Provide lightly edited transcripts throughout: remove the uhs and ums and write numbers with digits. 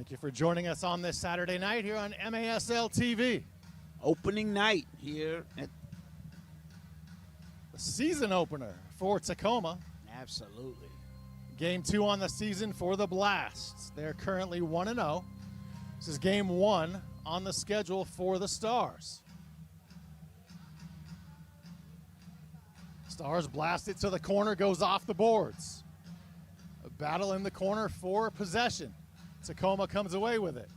Thank you for joining us on this Saturday night here on MASL TV. Opening night here at The season opener for Tacoma. Absolutely. Game 2 on the season for the Blasts. They're currently 1-0. This is game 1 on the schedule for the Stars. Stars blast it to the corner, goes off the boards. A battle in the corner for possession. Tacoma comes away with it.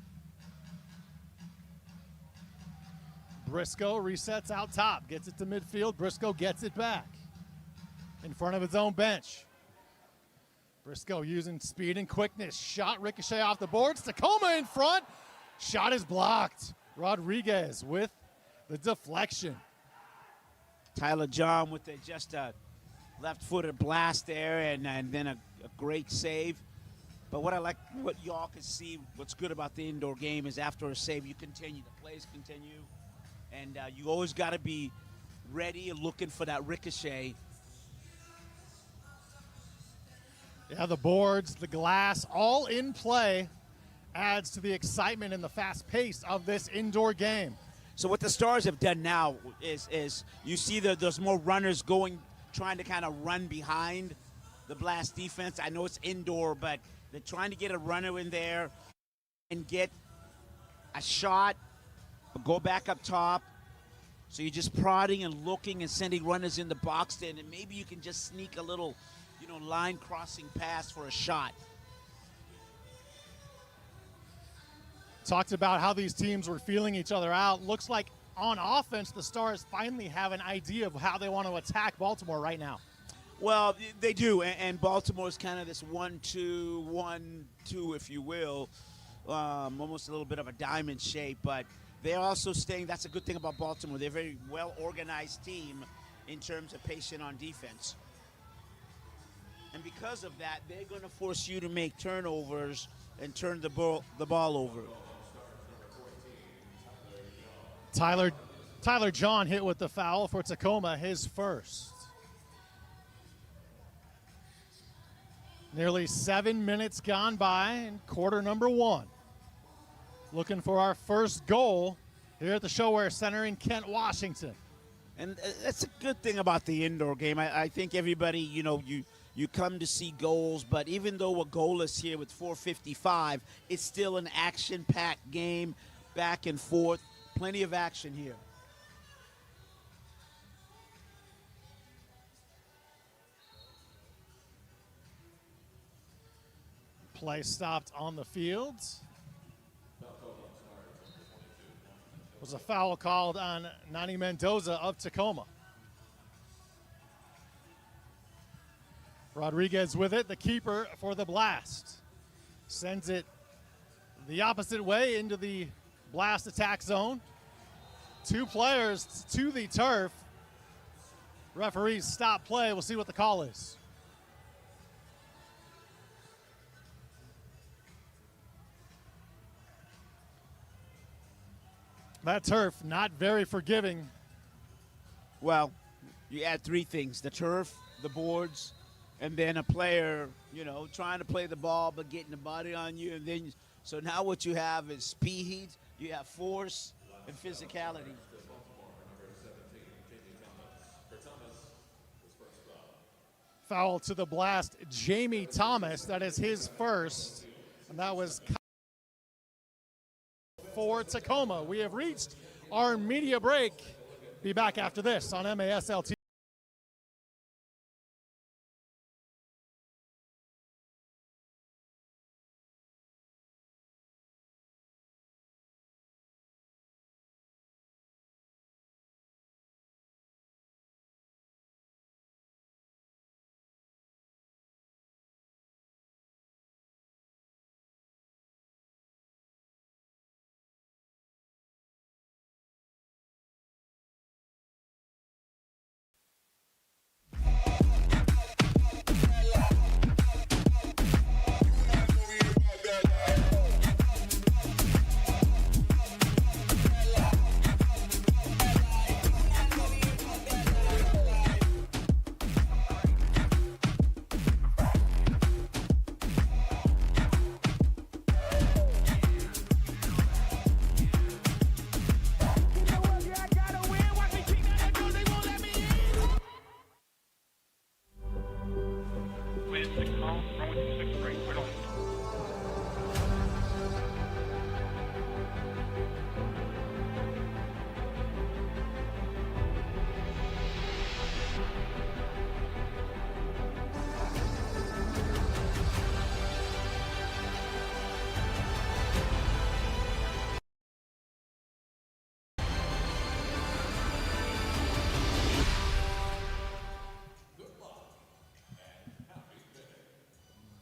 Briscoe resets out top, gets it to midfield. Briscoe gets it back in front of his own bench. Briscoe using speed and quickness. Shot ricochet off the boards. Tacoma in front. Shot is blocked. Rodriguez with the deflection. Tyler John with just a left-footed blast there, and then a great save. But what I like, what y'all can see, what's good about the indoor game is after a save, you continue. The plays continue. And you always got to be ready and looking for that ricochet. Yeah, the boards, the glass, all in play adds to the excitement and the fast pace of this indoor game. So what the Stars have done now is you see that there's more runners trying to kind of run behind the Blast defense. I know it's indoor, but they're trying to get a runner in there and get a shot, go back up top. So you're just prodding and looking and sending runners in the box then, and maybe you can just sneak a little, line crossing pass for a shot. Talked about how these teams were feeling each other out. Looks like on offense, the Stars finally have an idea of how they want to attack Baltimore right now. Well, they do, and Baltimore's kind of this 1-2, 1-2, if you will, almost a little bit of a diamond shape, but they're also staying. That's a good thing about Baltimore. They're a very well-organized team in terms of patient on defense. And because of that, they're going to force you to make turnovers and turn the ball over. Tyler John hit with the foul for Tacoma, his first. Nearly 7 minutes gone by in quarter number 1. Looking for our first goal here at the ShoWare Center in Kent, Washington. And that's a good thing about the indoor game. I think everybody, you come to see goals, but even though we're goalless here with 4:55, it's still an action-packed game, back and forth, plenty of action here. Play stopped on the field. Was a foul called on Nani Mendoza of Tacoma. Rodriguez with it, the keeper for the Blast. Sends it the opposite way into the Blast attack zone. 2 players to the turf. Referees stop play. We'll see what the call is. That turf not very forgiving. Well, you add 3 things: the turf, the boards, and then a player, trying to play the ball but getting the body on you. And then, so now what you have is speed, you have force, and physicality. Foul to the Blast, Jamie Thomas. That is his first, and that was for Tacoma. We have reached our media break. Be back after this on MASL TV.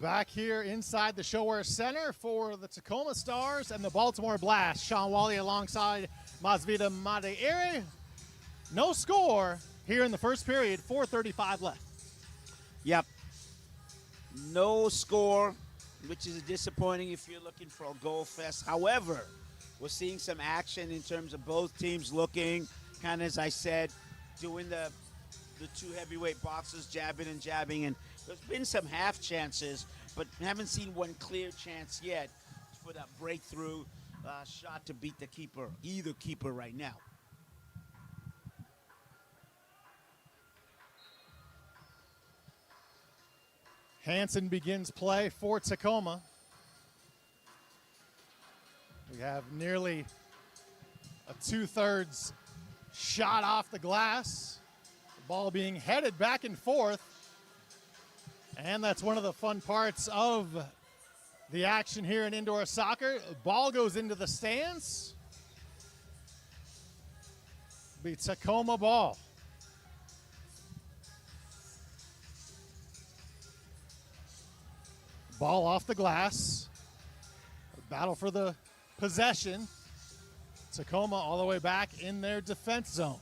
Back here inside the Showwear Center for the Tacoma Stars and the Baltimore Blast. Sean Wally alongside Masvita Madeiri. No score here in the first period, 4:35 left. Yep. No score, which is disappointing if you're looking for a goal fest. However, we're seeing some action in terms of both teams looking, kind of as I said, doing the two heavyweight boxes, jabbing and jabbing. And there's been some half chances, but haven't seen one clear chance yet for that breakthrough shot to beat the keeper, either keeper right now. Hansen begins play for Tacoma. We have nearly a 2/3 shot off the glass. The ball being headed back and forth. And that's one of the fun parts of the action here in indoor soccer. The ball goes into the stands. Be Tacoma ball. Ball off the glass. Battle for the possession. Tacoma all the way back in their defense zone.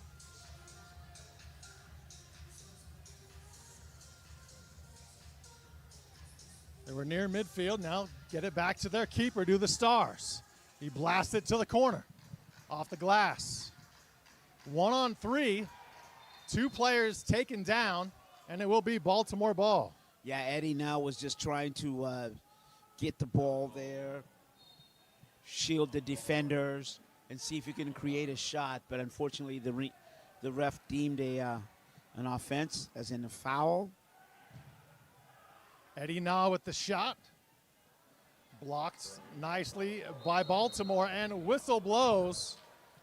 They were near midfield. Now get it back to their keeper, do the Stars. He blasts it to the corner. Off the glass. 1-on-3. 2 players taken down, and it will be Baltimore ball. Yeah, Eddie now was just trying to get the ball there, shield the defenders, and see if he can create a shot. But unfortunately, the ref deemed an offense, as in a foul. Eddie Na with the shot. Blocked nicely by Baltimore, and whistle blows.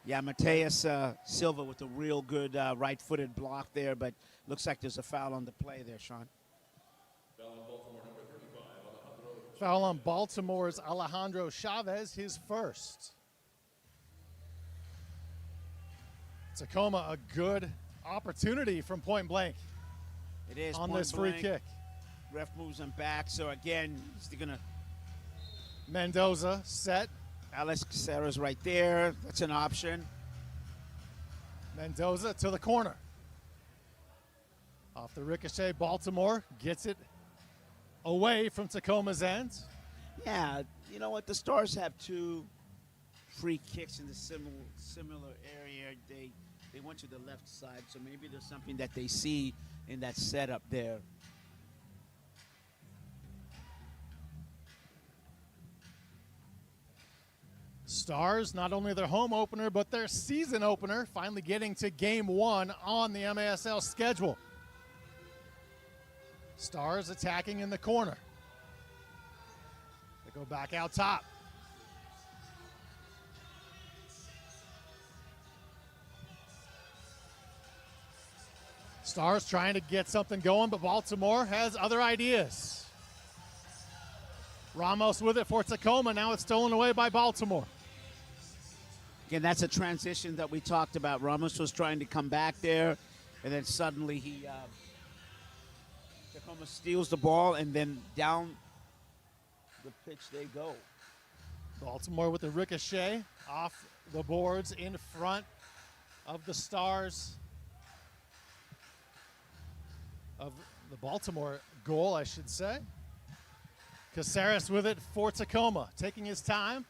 Yeah, Mateus Silva with a real good right-footed block there, but looks like there's a foul on the play there, Sean. Foul on Baltimore's Alejandro Chavez, his first. Tacoma, a good opportunity from point blank. It is on point this free blank. kick. Ref moves him back, so again, he's gonna. Mendoza set. Alex Caceres right there. That's an option. Mendoza to the corner. Off the ricochet, Baltimore gets it away from Tacoma's end. Yeah, you know what? The Stars have 2 free kicks in the similar area. They went to the left side, so maybe there's something that they see in that setup there. Stars, not only their home opener, but their season opener, finally getting to game 1 on the MASL schedule. Stars attacking in the corner. They go back out top. Stars trying to get something going, but Baltimore has other ideas. Ramos with it for Tacoma. Now it's stolen away by Baltimore. Again, that's a transition that we talked about. Ramos was trying to come back there, and then suddenly Tacoma steals the ball, and then down the pitch they go. Baltimore with the ricochet off the boards in front of the Stars. Of the Baltimore goal, I should say. Caceres with it for Tacoma, taking his time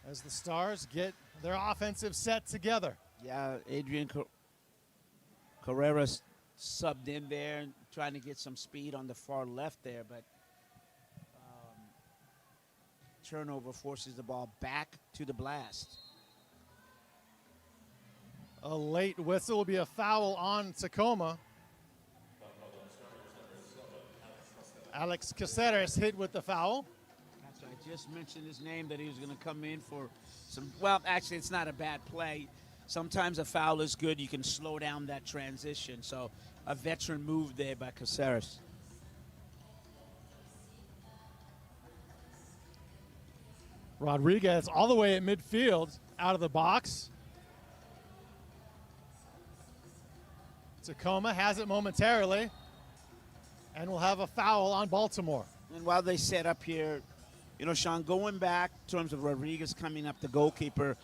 as the Stars get their offensive set together. Yeah, Adrian Carreras subbed in there, trying to get some speed on the far left there, but turnover forces the ball back to the Blast. A late whistle will be a foul on Tacoma. Alex Caceres hit with the foul. That's right. I just mentioned his name, that he was going to come in for some. Well, actually, it's not a bad play. Sometimes a foul is good. You can slow down that transition. So a veteran move there by Caceres. Rodriguez all the way at midfield, out of the box. Tacoma has it momentarily. And we'll have a foul on Baltimore. And while they set up here, you know, Sean, going back in terms of Rodriguez coming up, the goalkeeper,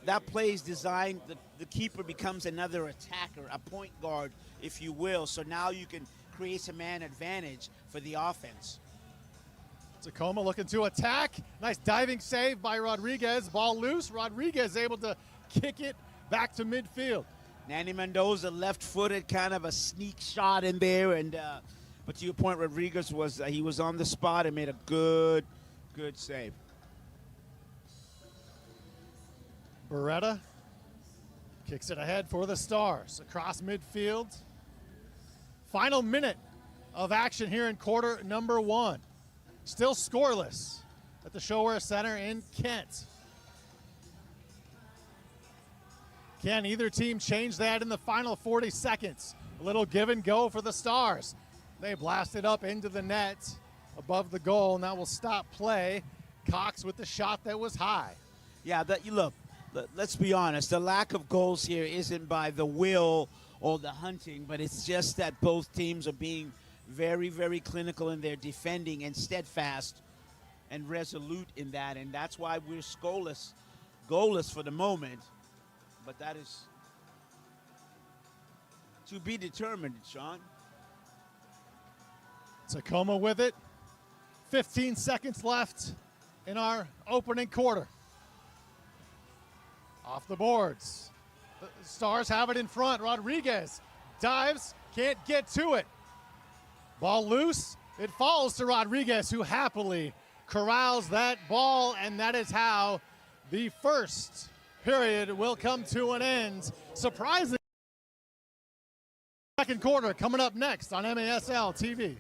that play is designed, the keeper becomes another attacker, a point guard, if you will. So now you can create a man advantage for the offense. Tacoma looking to attack. Nice diving save by Rodriguez. Ball loose. Rodriguez able to kick it back to midfield. Nanny Mendoza left-footed, kind of a sneak shot in there, and but to your point, Rodriguez was he was on the spot and made a good save. Beretta kicks it ahead for the Stars across midfield. Final minute of action here in quarter number 1. Still scoreless at the Showware Center in Kent. Can either team change that in the final 40 seconds? A little give and go for the Stars. They blast it up into the net above the goal, and that will stop play. Cox with the shot that was high. Yeah, look, let's be honest. The lack of goals here isn't by the will or the hunting, but it's just that both teams are being very, very clinical in their defending and steadfast and resolute in that, and that's why we're goalless for the moment. But that is to be determined, Sean. Tacoma with it. 15 seconds left in our opening quarter. Off the boards. The Stars have it in front. Rodriguez dives, can't get to it. Ball loose. It falls to Rodriguez, who happily corrals that ball, and that is how the first period will come to an end. Surprisingly, second quarter coming up next on MASL TV.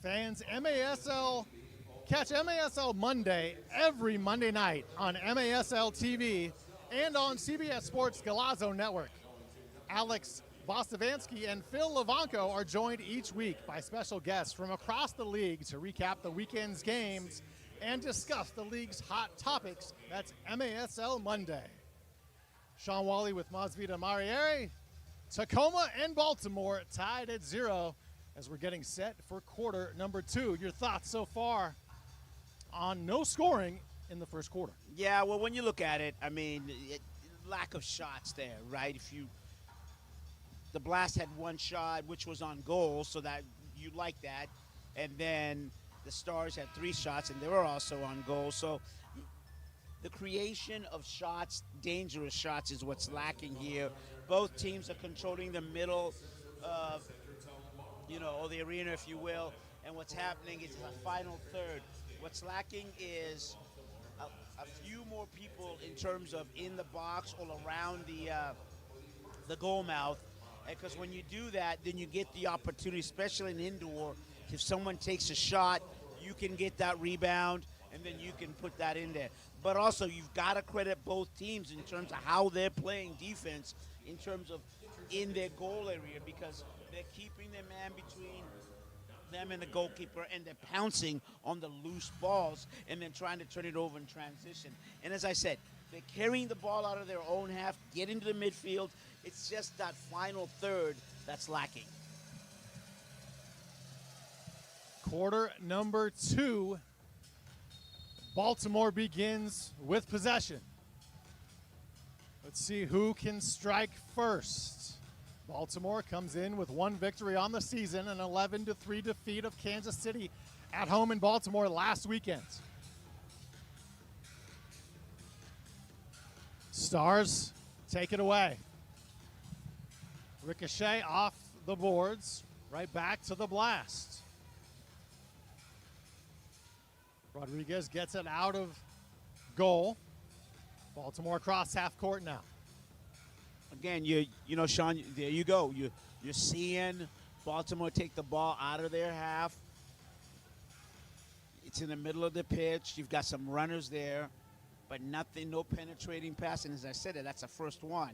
Fans, catch MASL Monday every Monday night on MASL TV and on CBS Sports Galazo Network. Alex Bostavansky and Phil Levanko are joined each week by special guests from across the league to recap the weekend's games and discuss the league's hot topics. That's MASL Monday. Sean Wally with Masvita Mariere. Tacoma and Baltimore tied at 0 as we're getting set for quarter number 2. Your thoughts so far on no scoring in the first quarter? Yeah, well, when you look at it, I mean, lack of shots there, right? The Blast had one shot, which was on goal, so that you like that. And then The Stars had 3 shots, and they were also on goal. So the creation of shots, dangerous shots, is what's lacking here. Both teams are controlling the middle of, or the arena, if you will. And what's happening is the final third. What's lacking is a few more people in terms of in the box all around the goal mouth. Because when you do that, then you get the opportunity, especially in indoor, if someone takes a shot, you can get that rebound, and then you can put that in there. But also, you've got to credit both teams in terms of how they're playing defense, in terms of in their goal area, because they're keeping their man between them and the goalkeeper, and they're pouncing on the loose balls and then trying to turn it over in transition. And as I said, they're carrying the ball out of their own half, getting to the midfield. It's just that final third that's lacking. Quarter number 2. Baltimore begins with possession. Let's see who can strike first. Baltimore comes in with 1 victory on the season, an 11-3 defeat of Kansas City at home in Baltimore last weekend. Stars take it away. Ricochet off the boards, right back to the Blast. Rodriguez gets it out of goal. Baltimore across half court now. Again, Sean, there you go. You're seeing Baltimore take the ball out of their half. It's in the middle of the pitch. You've got some runners there, but nothing, no penetrating pass. And as I said, that's the first one.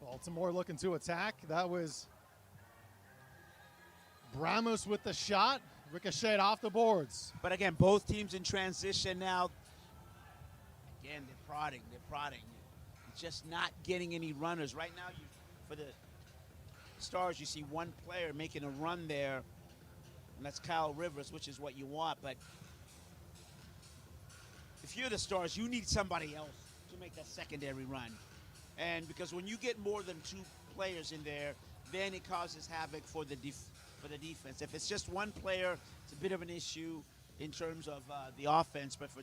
Baltimore looking to attack. That was Bramos with the shot. Ricocheted off the boards. But again, both teams in transition now. Again, they're prodding. Just not getting any runners. Right now, for the Stars, you see one player making a run there, and that's Kyle Rivers, which is what you want. But if you're the Stars, you need somebody else to make that secondary run. And because when you get more than 2 players in there, then it causes havoc for the defense. If it's just one player, it's a bit of an issue in terms of the offense. But for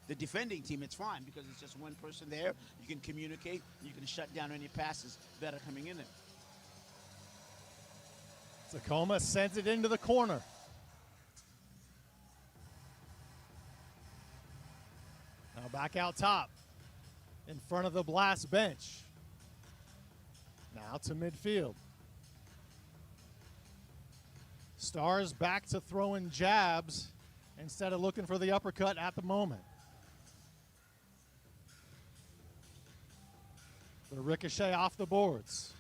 the defending team, it's fine because it's just one person there. You can communicate. You can shut down any passes that are coming in there. Tacoma sends it into the corner. Now back out top in front of the Blast bench. Now to midfield. Stars back to throwing jabs instead of looking for the uppercut at the moment. The ricochet off the boards.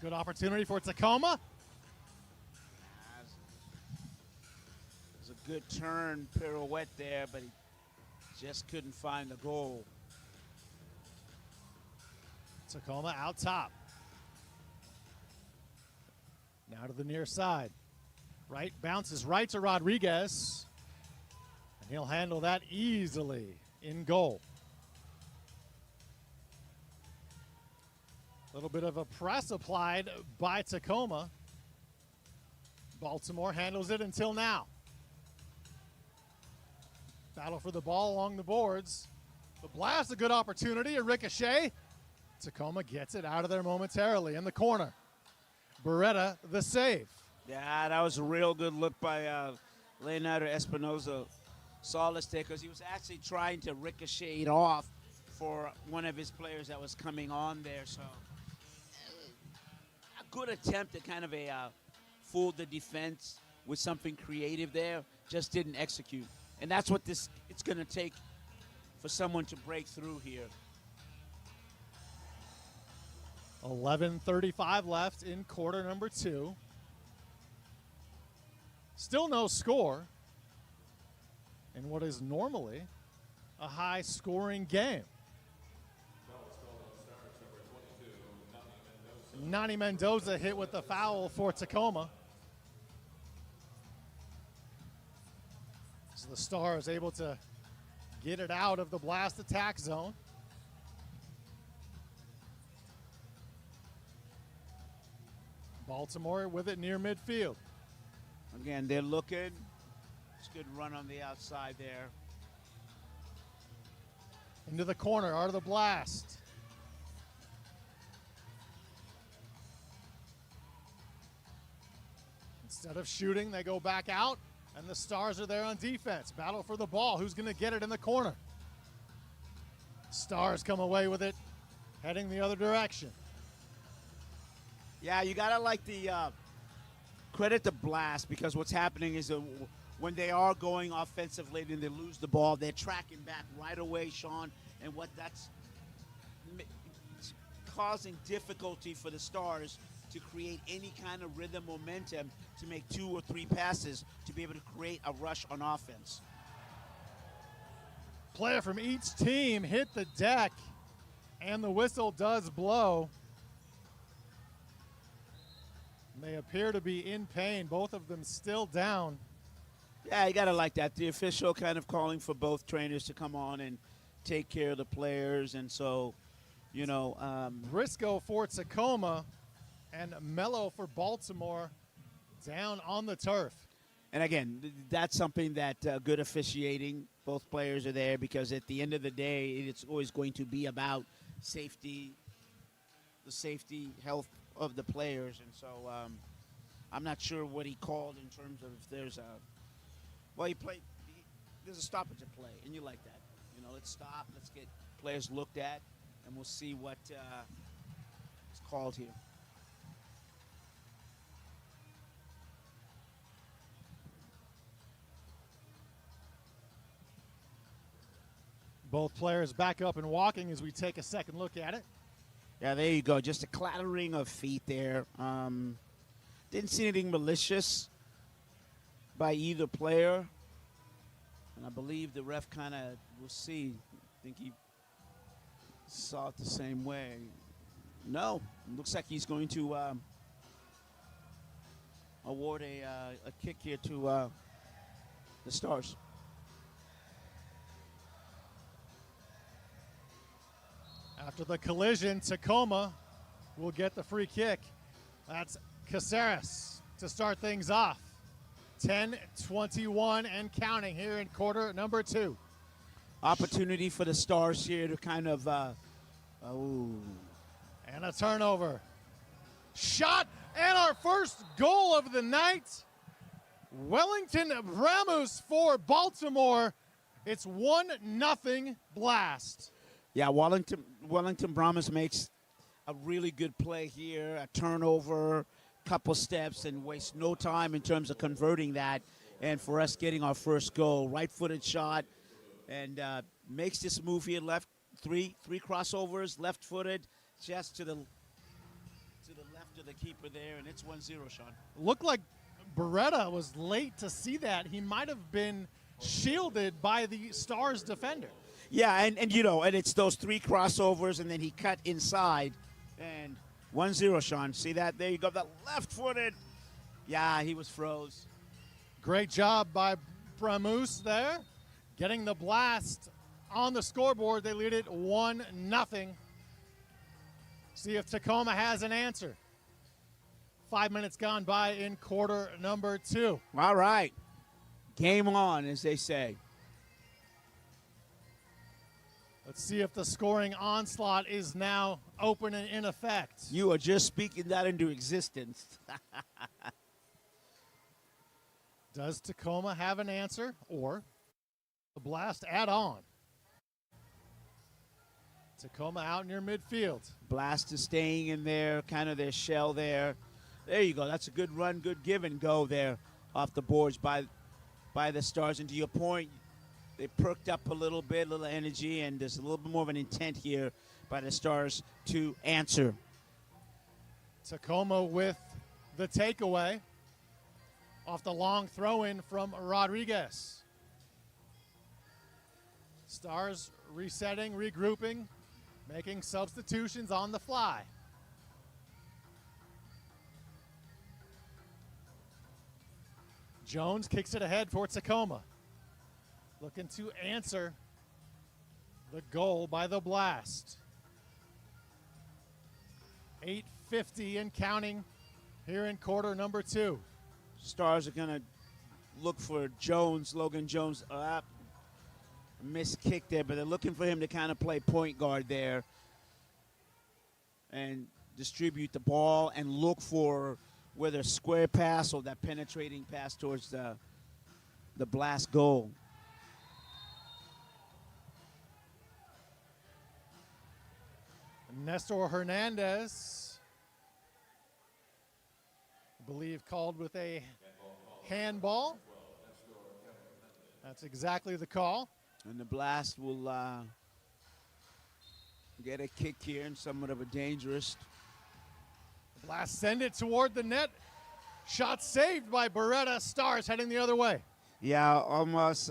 Good opportunity for Tacoma. It was a good turn pirouette there, but he just couldn't find the goal. Tacoma out top. Now to the near side. Right, bounces right to Rodriguez. And he'll handle that easily in goal. A little bit of a press applied by Tacoma. Baltimore handles it until now. Battle for the ball along the boards. The Blast, a good opportunity, a ricochet. Tacoma gets it out of there momentarily in the corner. Beretta, the save. Yeah, that was a real good look by Leonardo Espinoza. Salas there because he was actually trying to ricochet it off for one of his players that was coming on there. So a good attempt to kind of fool the defense with something creative there. Just didn't execute. And that's what it's going to take for someone to break through here. 11:35 left in quarter number 2. Still no score in what is normally a high-scoring game. Nani Mendoza hit with the foul for Tacoma. So the Stars able to get it out of the Blast attack zone. Baltimore with it near midfield. Again, they're looking. It's a good run on the outside there. Into the corner, out of the blast. Instead of shooting, they go back out, and the Stars are there on defense. Battle for the ball. Who's going to get it in the corner? Stars come away with it, heading the other direction. Yeah, you gotta like the credit the Blast, because what's happening is when they are going offensively and they lose the ball, they're tracking back right away, Sean, and what that's causing difficulty for the Stars to create any kind of rhythm, momentum, to make 2 or 3 passes to be able to create a rush on offense. Player from each team hit the deck, and the whistle does blow. They appear to be in pain, both of them still down. Yeah, you got to like that. The official kind of calling for both trainers to come on and take care of the players. And so, you know. Briscoe for Tacoma and Mello for Baltimore down on the turf. And again, that's something that good officiating, both players are there, because at the end of the day, it's always going to be about safety, the safety, health of the players. And so I'm not sure what he called in terms of if there's there's a stoppage of play, and you like that. You know, let's stop, let's get players looked at, and we'll see what is called here. Both players back up and walking as we take a second look at it. Yeah, there you go. Just a clattering of feet there. Didn't see anything malicious by either player. And I believe the ref kind of, we'll see. I think he saw it the same way. No, looks like he's going to award a kick here to the Stars. After the collision, Tacoma will get the free kick. That's Caceres to start things off. 10-21 and counting here in quarter number 2. Opportunity for the Stars here to kind of, and a turnover. Shot, and our first goal of the night. Wellington Ramos for Baltimore. It's 1-0 Blast. Yeah, Wellington Brahmas makes a really good play here, a turnover, couple steps, and wastes no time in terms of converting that. And for us getting our first goal, right-footed shot, and makes this move here, left, three crossovers, left-footed, just to the left of the keeper there, and it's 1-0, Sean. Looked like Beretta was late to see that. He might have been shielded by the Stars defender. Yeah, and you know, and it's those 3 crossovers, and then he cut inside, and 1-0, Sean. See that? There you go, that left-footed. Yeah, he was froze. Great job by Bramus there, getting the Blast on the scoreboard. They lead it 1-0. See if Tacoma has an answer. 5 minutes gone by in quarter number 2. All right. Game on, as they say. Let's see if the scoring onslaught is now open and in effect. You are just speaking that into existence. Does Tacoma have an answer, or the Blast add on? Tacoma out near midfield. Blast is staying in there, kind of their shell there. There you go. That's a good run, good give and go there off the boards by the Stars. And to your point, they perked up a little bit, a little energy, and there's a little bit more of an intent here by the Stars to answer. Tacoma with the takeaway off the long throw-in from Rodriguez. Stars resetting, regrouping, making substitutions on the fly. Jones kicks it ahead for Tacoma. Looking to answer the goal by the Blast. 8:50 and counting here in quarter number 2. Stars are going to look for Jones, Logan Jones. Missed kick there, but they're looking for him to kind of play point guard there and distribute the ball and look for whether square pass or that penetrating pass towards the blast goal. Nestor Hernandez, I believe, called with a handball. That's exactly the call. And the Blast will get a kick here and somewhat of a dangerous. The Blast send it toward the net. Shot saved by Beretta. Stars heading the other way. Yeah, almost.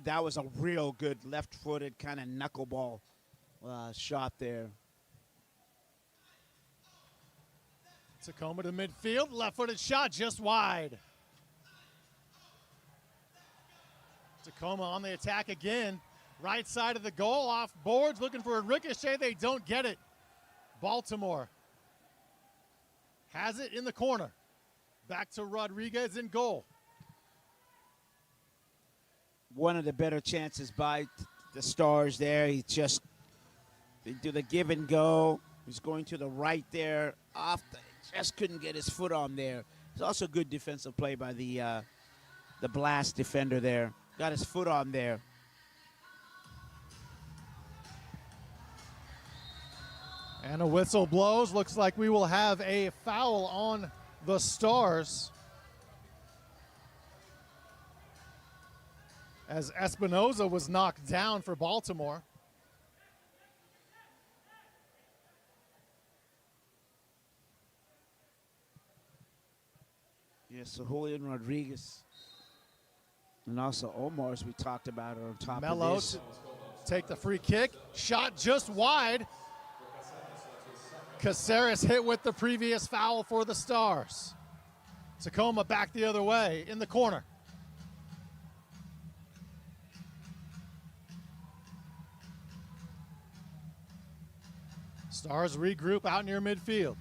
That was a real good left-footed kind of knuckleball shot there. Tacoma to midfield. Left-footed shot just wide. Tacoma on the attack again. Right side of the goal, off boards, looking for a ricochet. They don't get it. Baltimore has it in the corner. Back to Rodriguez in goal. One of the better chances by the Stars there. They do the give and go. He's going to the right there. Just couldn't get his foot on there. It's also good defensive play by the Blast defender there. Got his foot on there. And a whistle blows. Looks like we will have a foul on the Stars, as Espinoza was knocked down for Baltimore. Yeah, so Julian Rodriguez and also Omar, as we talked about, are on top Mello of this. to take the free kick. Shot just wide. Caceres hit with the previous foul for the Stars. Tacoma back the other way in the corner. Stars regroup out near midfield.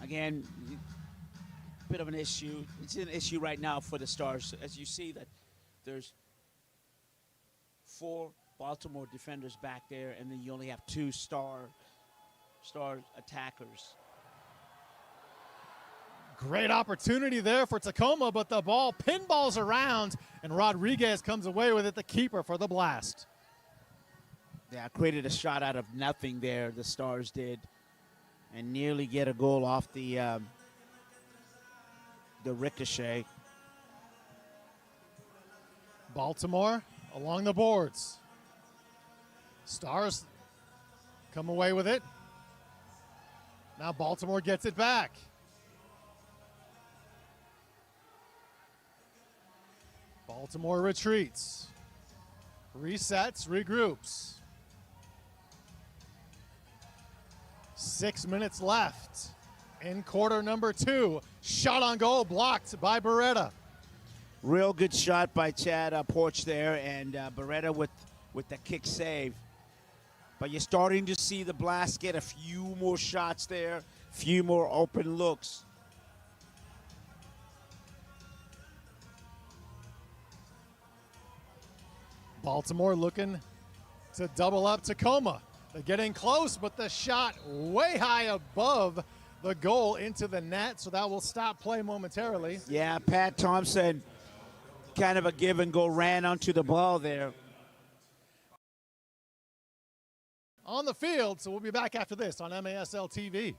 Again, bit of an issue. It's an issue right now for the Stars. As you see that there's 4 Baltimore defenders back there, and then you only have 2 star attackers. Great opportunity there for Tacoma, but the ball pinballs around, and Rodriguez comes away with it, the keeper for the Blast. Yeah, created a shot out of nothing there, the Stars did, and nearly get a goal off the ricochet. Baltimore along the boards. Stars come away with it. Now Baltimore gets it back. Baltimore retreats, resets, regroups. 6 minutes left in quarter number 2. Shot on goal blocked by Beretta. Real good shot by Chad Porch there, and Beretta with the kick save. But you're starting to see the Blast get a few more shots there, few more open looks. Baltimore looking to double up Tacoma. They're getting close, but the shot way high above the goal into the net, so that will stop play momentarily. Yeah, Pat Thompson, kind of a give and go, ran onto the ball there. On the field, so we'll be back after this on MASL TV.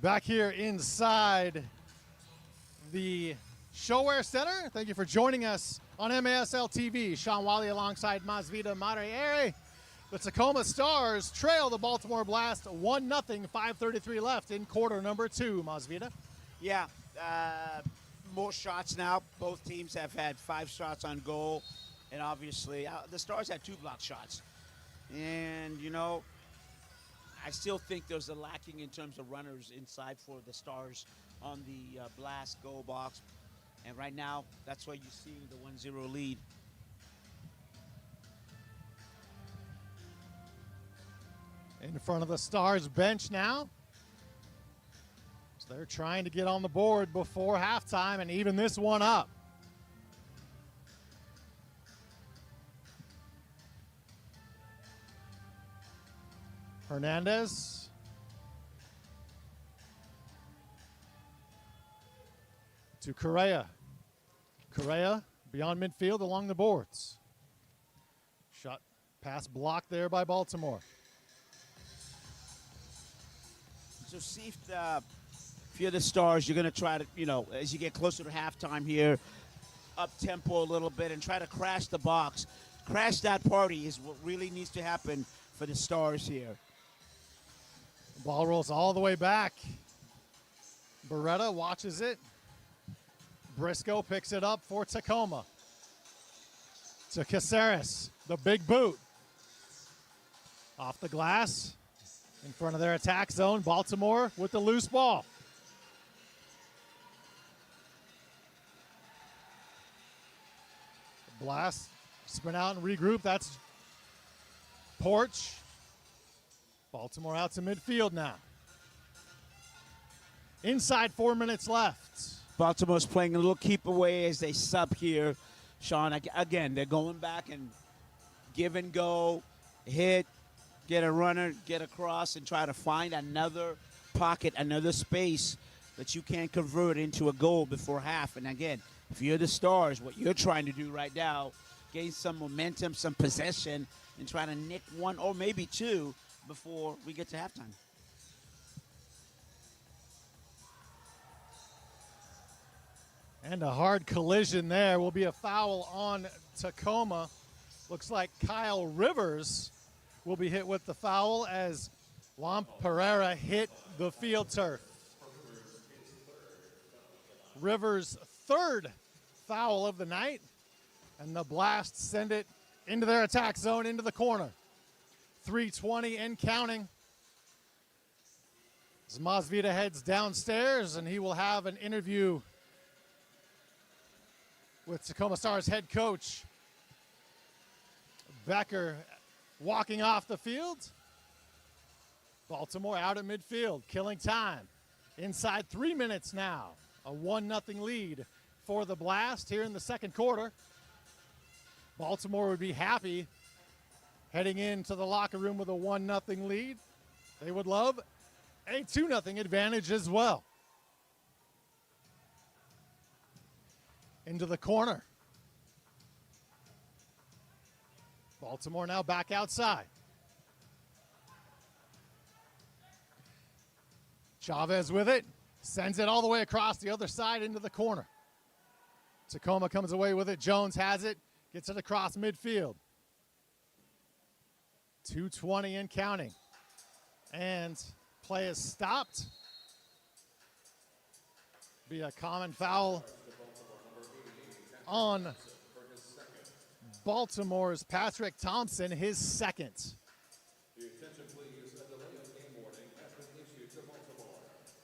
Back here inside the Showwear Center. Thank you for joining us on MASL TV. Sean Wally alongside Masvita Mariere. The Tacoma Stars trail the Baltimore Blast 1-0, 5:33 left in quarter number 2. Masvita. Yeah, more shots now. Both teams have had 5 shots on goal. And obviously, the Stars had 2 block shots. And, you know, I still think there's a lacking in terms of runners inside for the Stars on the Blast goal box. And right now, that's why you see the 1-0 lead. In front of the Stars bench now. So they're trying to get on the board before halftime and even this one up. Hernandez. To Correa. Correa beyond midfield along the boards. Shot pass blocked there by Baltimore. So see if you're the Stars, you're going to try to, you know, as you get closer to halftime here, up-tempo a little bit and try to crash the box. Crash that party is what really needs to happen for the Stars here. Ball rolls all the way back. Beretta watches it. Briscoe picks it up for Tacoma. To Caceres, the big boot. Off the glass. In front of their attack zone, Baltimore with the loose ball. Blast, sprint out and regroup. That's Porch. Baltimore out to midfield now. Inside 4 minutes left. Baltimore's playing a little keep away as they sub here. Sean, again, they're going back and give and go, hit, get a runner, get across, and try to find another pocket, another space that you can convert into a goal before half. And again, if you're the Stars, what you're trying to do right now, gain some momentum, some possession, and try to nick 1 or maybe 2 before we get to halftime. And a hard collision there will be a foul on Tacoma. Looks like Kyle Rivers will be hit with the foul as Juan Pereira hit the field turf. Rivers' 3rd foul of the night, and the Blast send it into their attack zone, into the corner. 3:20 and counting. As Masvita heads downstairs, and he will have an interview with Tacoma Stars head coach Becker walking off the field. Baltimore out at midfield, killing time. Inside 3 minutes now. A 1-0 lead for the Blast here in the second quarter. Baltimore would be happy heading into the locker room with a 1-0 lead. They would love a 2-0 advantage as well. Into the corner. Baltimore now back outside. Chavez with it. Sends it all the way across the other side into the corner. Tacoma comes away with it. Jones has it. Gets it across midfield. 2:20 and counting. And play is stopped. Be a common foul on Baltimore's Patrick Thompson, his 2nd.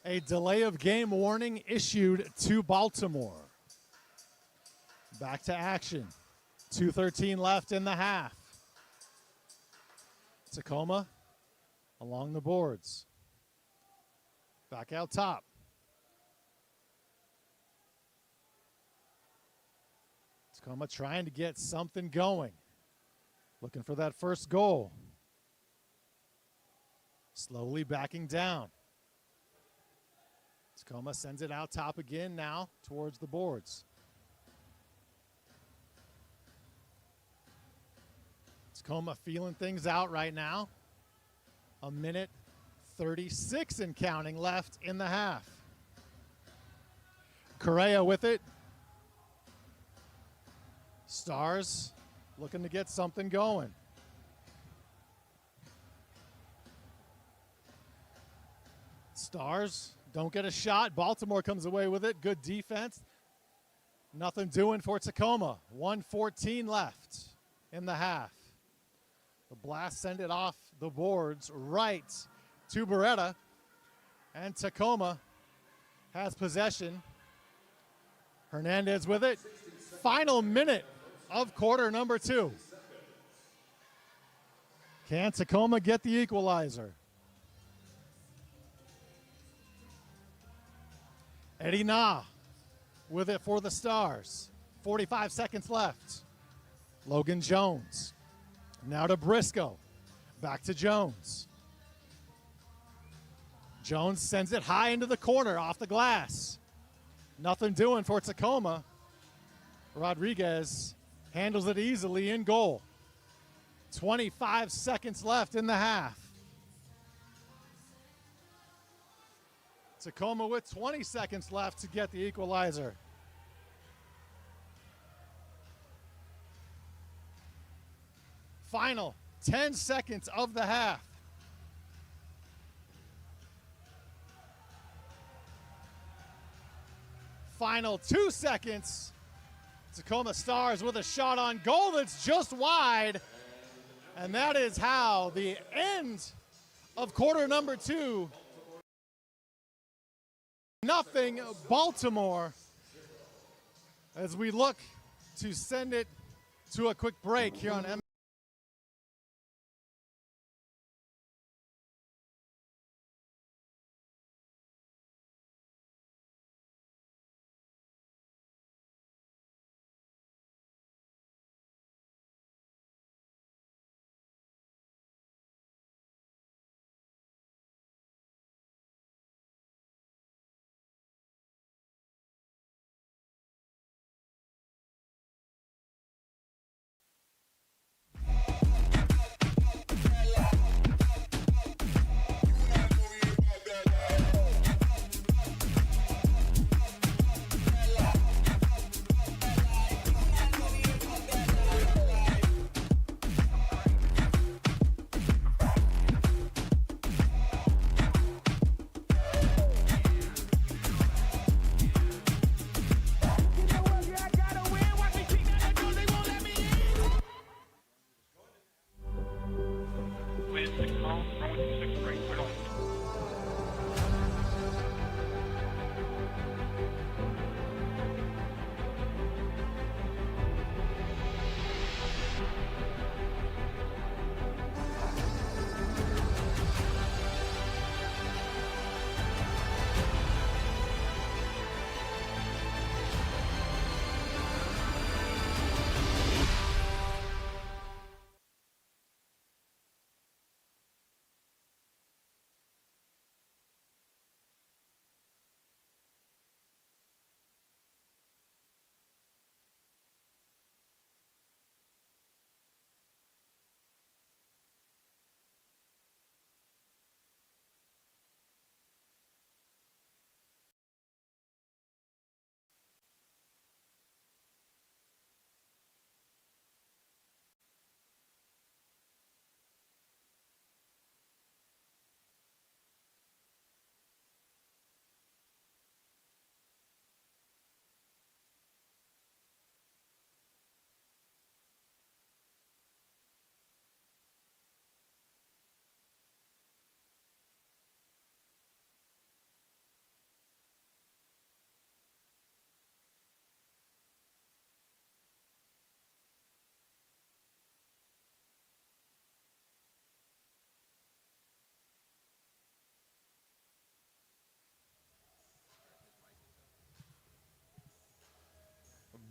A delay of game warning issued to Baltimore. Back to action. 2:13 left in the half. Tacoma along the boards. Back out top. Tacoma trying to get something going. Looking for that first goal. Slowly backing down. Tacoma sends it out top again now towards the boards. Tacoma feeling things out right now. A minute 36 and counting left in the half. Correa with it. Stars looking to get something going. Stars don't get a shot. Baltimore comes away with it. Good defense. Nothing doing for Tacoma. 1:14 left in the half. The Blast send it off the boards right to Beretta. And Tacoma has possession. Hernandez with it. Final minute of quarter number 2. Can Tacoma get the equalizer? Eddie Na with it for the Stars. 45 seconds left. Logan Jones. Now to Briscoe. Back to Jones. Jones sends it high into the corner off the glass. Nothing doing for Tacoma. Rodriguez handles it easily in goal. 25 seconds left in the half. Tacoma with 20 seconds left to get the equalizer. Final 10 seconds of the half. Final 2 seconds. Tacoma Stars with a shot on goal that's just wide. And that is how the end of quarter number 2. Nothing Baltimore, as we look to send it to a quick break here on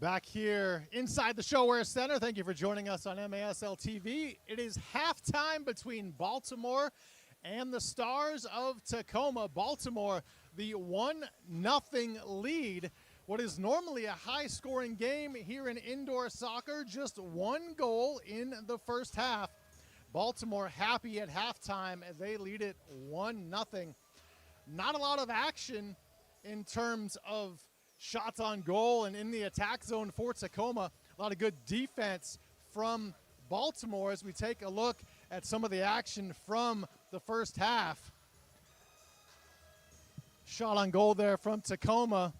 back here inside the ShoWare Center. Thank you for joining us on MASL TV. It is halftime between Baltimore and the Stars of Tacoma. Baltimore, the 1-0 lead. What is normally a high-scoring game here in indoor soccer, just one goal in the first half. Baltimore happy at halftime as they lead it 1-0. Not a lot of action in terms of shots on goal and in the attack zone for Tacoma. A lot of good defense from Baltimore as we take a look at some of the action from the first half. Shot on goal there from Tacoma.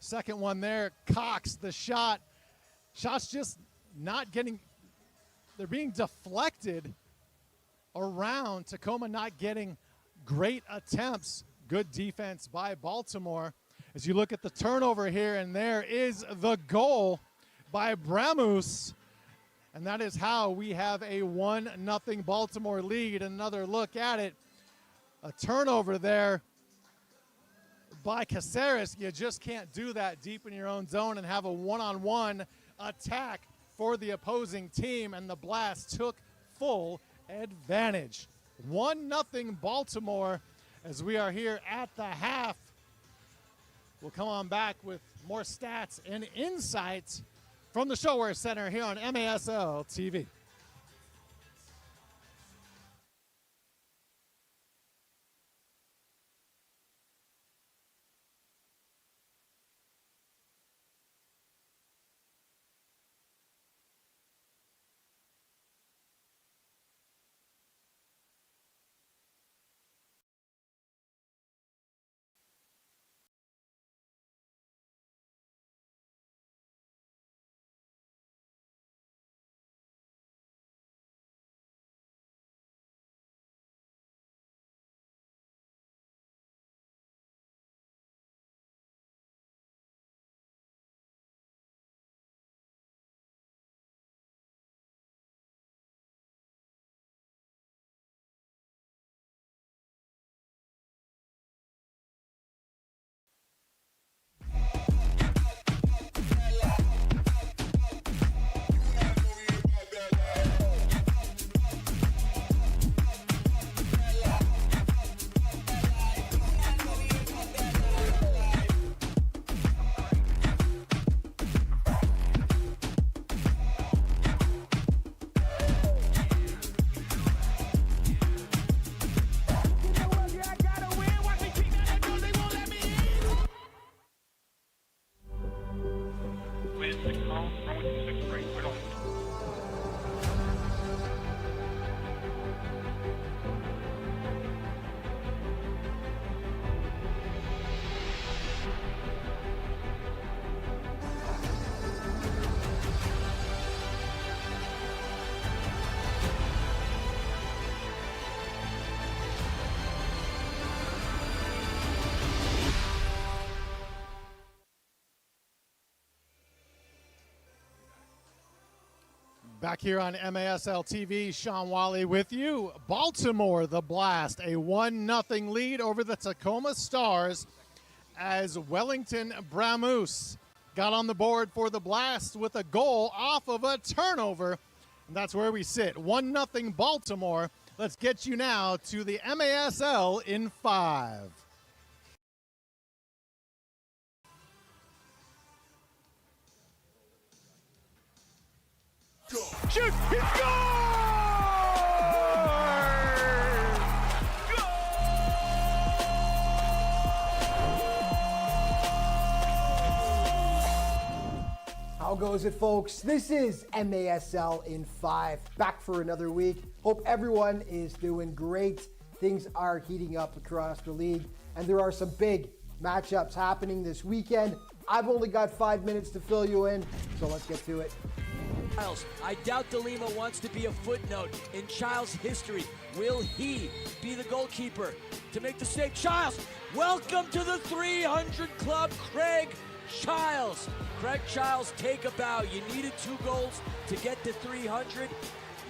Second one there, Cox, the shot. Shots just not getting, they're being deflected around. Tacoma not getting great attempts. Good defense by Baltimore. As you look at the turnover here, and there is the goal by Bramus. And that is how we have a 1-0 Baltimore lead. Another look at it. A turnover there by Caceres. You just can't do that deep in your own zone and have a one-on-one attack for the opposing team, and the Blast took full advantage. 1-0 Baltimore as we are here at the half. We'll come on back with more stats and insights from the Showware Center here on MASL TV. Back here on MASL TV, Sean Wally with you. Baltimore, the Blast, a 1-0 lead over the Tacoma Stars as Wellington Bramus got on the board for the Blast with a goal off of a turnover. And that's where we sit, 1-0 Baltimore. Let's get you now to the MASL in 5. Shoot! He scores! How goes it, folks? This is MASL in 5, back for another week. Hope everyone is doing great. Things are heating up across the league, and there are some big matchups happening this weekend. I've only got 5 minutes to fill you in, so let's get to it. I doubt DeLima wants to be a footnote in Childs' history. Will he be the goalkeeper to make the save? Childs, welcome to the 300 Club, Craig Childs. Craig Childs, take a bow. You needed 2 goals to get to 300.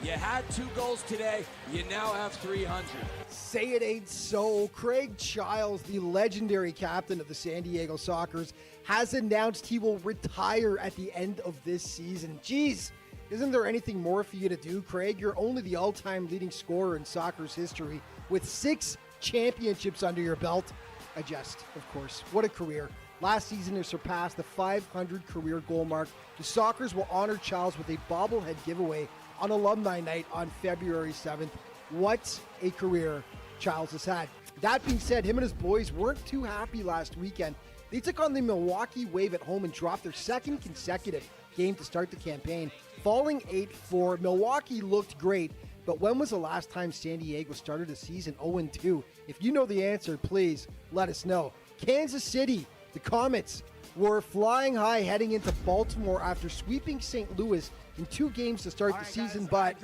You had 2 goals today. You now have 300. Say it ain't so. Craig Childs, the legendary captain of the San Diego Sockers, has announced he will retire at the end of this season. Jeez, isn't there anything more for you to do, Craig? You're only the all-time leading scorer in soccer's history with 6 championships under your belt. I jest, of course. What a career. Last season, he surpassed the 500 career goal mark. The Sockers will honor Childs with a bobblehead giveaway on Alumni Night on February 7th. What a career Childs has had. That being said, him and his boys weren't too happy last weekend. They took on the Milwaukee Wave at home and dropped their second consecutive game to start the campaign, falling 8-4. Milwaukee looked great, but when was the last time San Diego started a season 0-2? If you know the answer, please let us know. Kansas City, the Comets, were flying high heading into Baltimore after sweeping St. Louis in 2 games to start the season, but if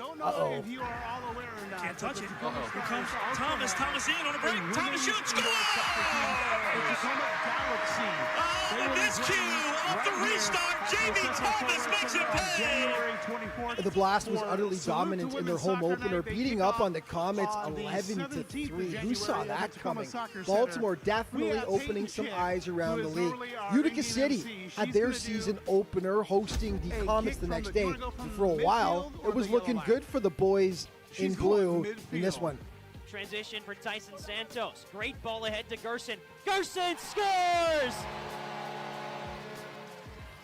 you are all aware or not. Can't touch it. Here comes Thomas. Thomas in on a break. Thomas shoots. Score! Oh, the miscue off the restart. J.B. Thomas makes it pay. The Blast was utterly dominant in their home opener, beating up on the Comets 11-3. Who saw that coming? Baltimore definitely opening some eyes around the league. Utica City had their season opener hosting the Comets the next day. And for a while, it was looking good for the boys in blue in this one. Transition for Tyson Santos. Great ball ahead to Gerson. Gerson scores!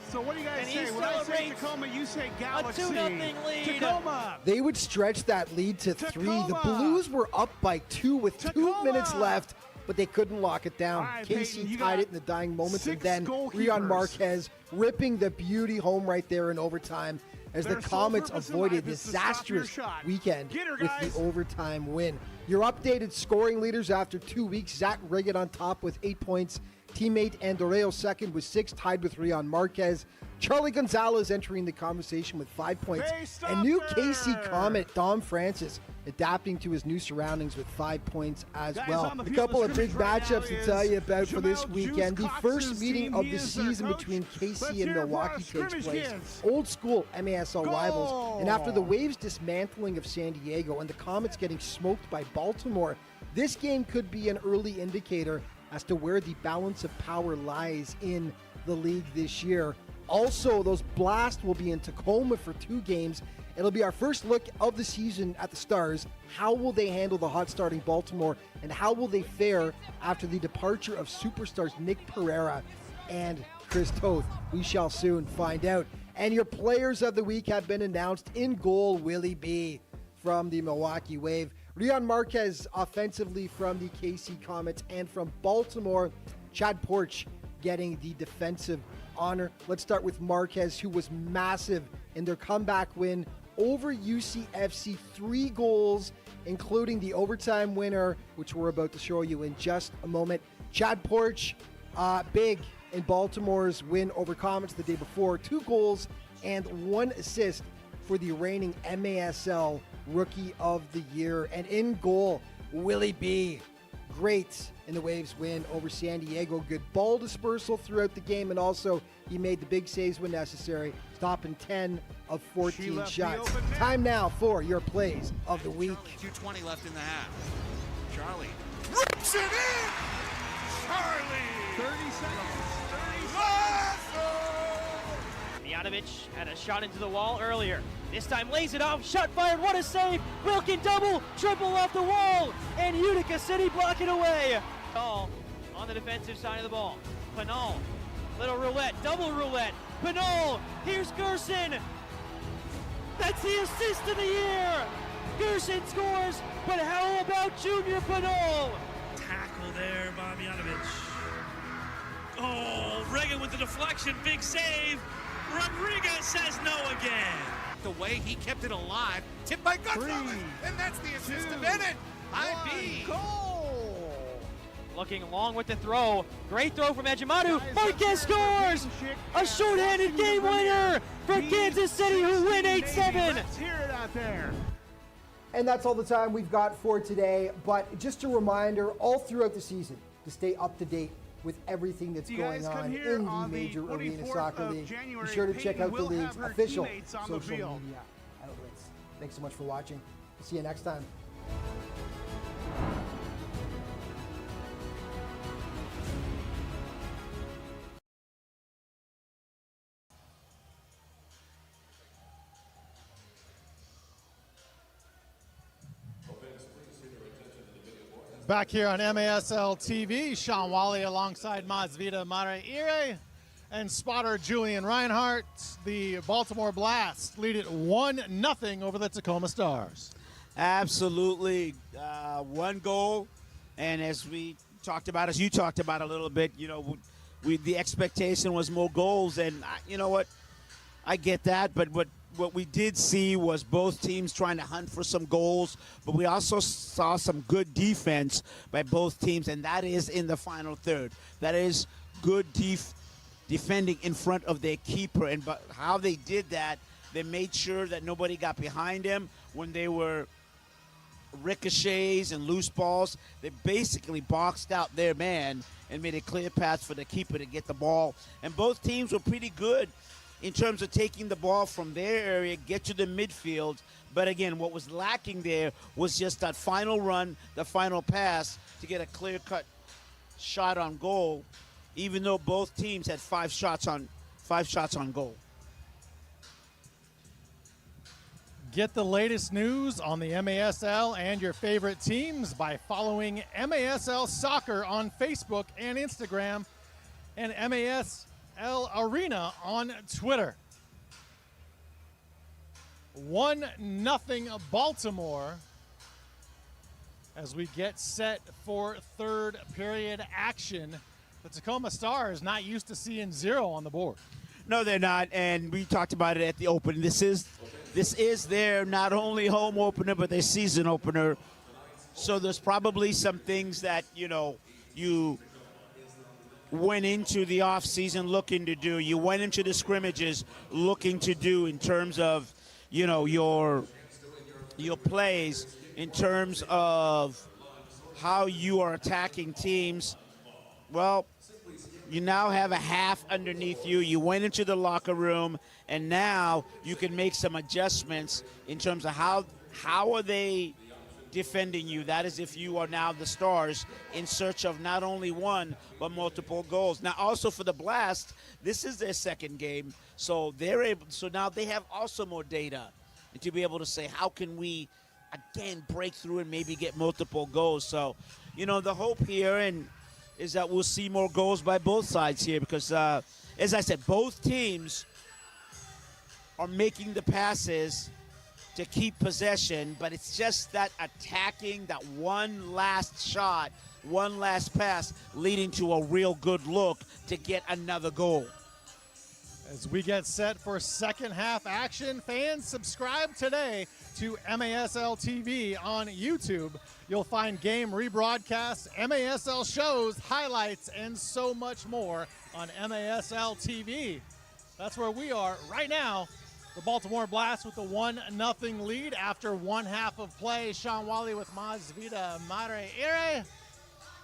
So what do you guys And say? he When I say celebrates Tacoma, you say Galaxy. A 2-0 lead. Tacoma. They would stretch that lead to 3. The Blues were up by 2 with 2 minutes left, but they couldn't lock it down. All right, Casey Peyton, tied it in the dying moments, and 6 then goalkeepers. Rion Marquez ripping the beauty home right there in overtime as the Their sole Comets purpose in avoided life is to stop your disastrous shot. weekend Get her, with guys. the overtime win. Your updated scoring leaders after 2 weeks: Zach Riggett on top with 8 points. Teammate Andoreo second with 6, tied with Rion Marquez. Charlie Gonzalez entering the conversation with 5 points. And new KC Comet Dom Francis adapting to his new surroundings with 5 points as well. A couple of big matchups to tell you about for this weekend. The first meeting of the season between KC and Milwaukee takes place. Old school MASL rivals. And after the Waves' dismantling of San Diego and the Comets getting smoked by Baltimore, this game could be an early indicator as to where the balance of power lies in the league this year. Also, those Blast will be in Tacoma for 2 games. It'll be our first look of the season at the Stars. How will they handle the hot starting Baltimore, and how will they fare after the departure of superstars Nick Pereira and Chris Toth? We shall soon find out. And your players of the week have been announced. In goal, Willie B from the Milwaukee Wave. Rion Marquez offensively from the KC Comets, and from Baltimore, Chad Porch getting the defensive honor. Let's start with Marquez, who was massive in their comeback win over UCFC. 3 goals, including the overtime winner, which we're about to show you in just a moment. Chad Porch, big in Baltimore's win over Comets the day before. 2 goals and 1 assist for the reigning MASL Rookie of the Year. And in goal, Willie B. Great in the Waves win over San Diego. Good ball dispersal throughout the game, and also he made the big saves when necessary, stopping 10 of 14 shots. Time now for your plays of the week. 2:20 left in the half. Charlie rips it in. Charlie. 30 seconds. 30 seconds. Mijanovic had a shot into the wall earlier. This time lays it off, shot fired, what a save! Wilkin double, triple off the wall, and Utica City block it away. All on the defensive side of the ball. Pinal, little roulette, double roulette. Pinal, here's Gerson. That's the assist of the year. Gerson scores, but how about Junior Pinal? Tackle there by Mijanovic. Oh, Reagan with the deflection, big save. Rodriguez says no again. The way he kept it alive, tipped by Gonzalez, and that's the assist to Bennett. IB. Goal. Looking long with the throw. Great throw from Ejimadu. Marquez scores! A short-handed game winner for Kansas City, who win 8-7. Let's hear it out there. And that's all the time we've got for today. But just a reminder, all throughout the season, to stay up to date with everything that's going on in the Major Arena Soccer League. Be sure to check out the league's official social media outlets. Thanks so much for watching. See you next time. Back here on MASL TV, Sean Wally alongside Mazvita Mare Ire. and spotter Julian Reinhart. The Baltimore Blast lead it 1-0 over the Tacoma Stars. Absolutely. One goal, and as we talked about, as you talked about a little bit, the expectation was more goals, and you know what? I get that, but what we did see was both teams trying to hunt for some goals, but we also saw some good defense by both teams, and that is in the final third. That is good defending in front of their keeper, and but how they did that, they made sure that nobody got behind him when they were ricochets and loose balls. They basically boxed out their man and made a clear path for the keeper to get the ball, and both teams were pretty good in terms of taking the ball from their area, get to the midfield. But again, what was lacking there was just that final run, the final pass to get a clear-cut shot on goal, even though both teams had five shots on goal. Get the latest news on the MASL and your favorite teams by following MASL Soccer on Facebook and Instagram, and MASL Arena on Twitter. 1-0 Baltimore as we get set for third period action. The Tacoma Stars not used to seeing 0 on the board. No, they're not, and we talked about it at the open. This is their not only home opener, but their season opener. So there's probably some things that, you went into the offseason looking to do. You went into the scrimmages looking to do in terms of, your plays, in terms of how you are attacking teams. Well, you now have a half underneath you. You went into the locker room, and now you can make some adjustments in terms of how are they defending you. That is if you are now the Stars in search of not only one but multiple goals. Now also for the Blast, this is their second game, so now they have also more data to be able to say, how can we again break through and maybe get multiple goals. So the hope here is that we'll see more goals by both sides here, because as I said, both teams are making the passes to keep possession, but it's just that attacking, that one last shot, one last pass, leading to a real good look to get another goal. As we get set for second half action, fans, subscribe today to MASL TV on YouTube. You'll find game rebroadcasts, MASL shows, highlights, and so much more on MASL TV. That's where we are right now. The Baltimore Blast with the 1-0 lead after one half of play. Sean Wally with Mas Vida Madre Ire.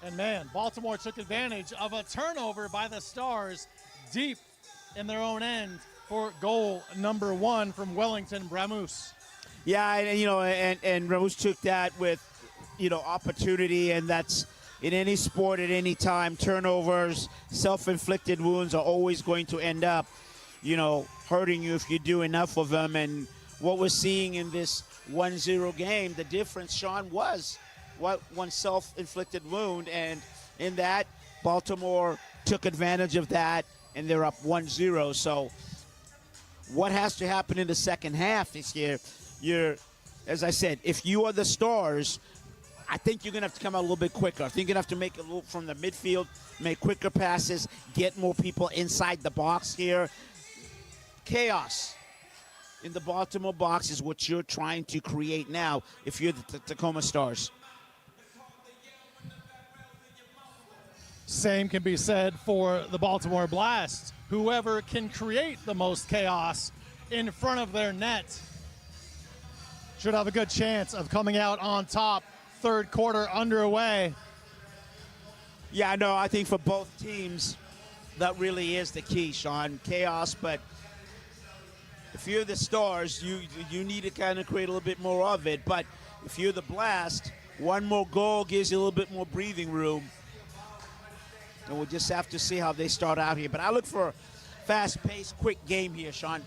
And man, Baltimore took advantage of a turnover by the Stars deep in their own end for goal number 1 from Wellington Bramus. Yeah, and Bramus took that with, opportunity, and that's in any sport at any time. Turnovers, self-inflicted wounds are always going to end up, hurting you if you do enough of them. And what we're seeing in this 1-0 game, the difference, Sean, was one self-inflicted wound, and in that, Baltimore took advantage of that, and they're up 1-0. So what has to happen in the second half this year? As I said, if you are the Stars, I think you're going to have to come out a little bit quicker. I think you're going to have to make a little from the midfield, make quicker passes, get more people inside the box here. Chaos in the Baltimore box is what you're trying to create now if you're the Tacoma Stars. Same can be said for the Baltimore Blast. Whoever can create the most chaos in front of their net should have a good chance of coming out on top. Third quarter underway. Yeah, no, I think for both teams, that really is the key, Sean. Chaos, but if you're the Stars, you need to kind of create a little bit more of it. But if you're the Blast, one more goal gives you a little bit more breathing room. And we'll just have to see how they start out here. But I look for a fast-paced, quick game here, Sean.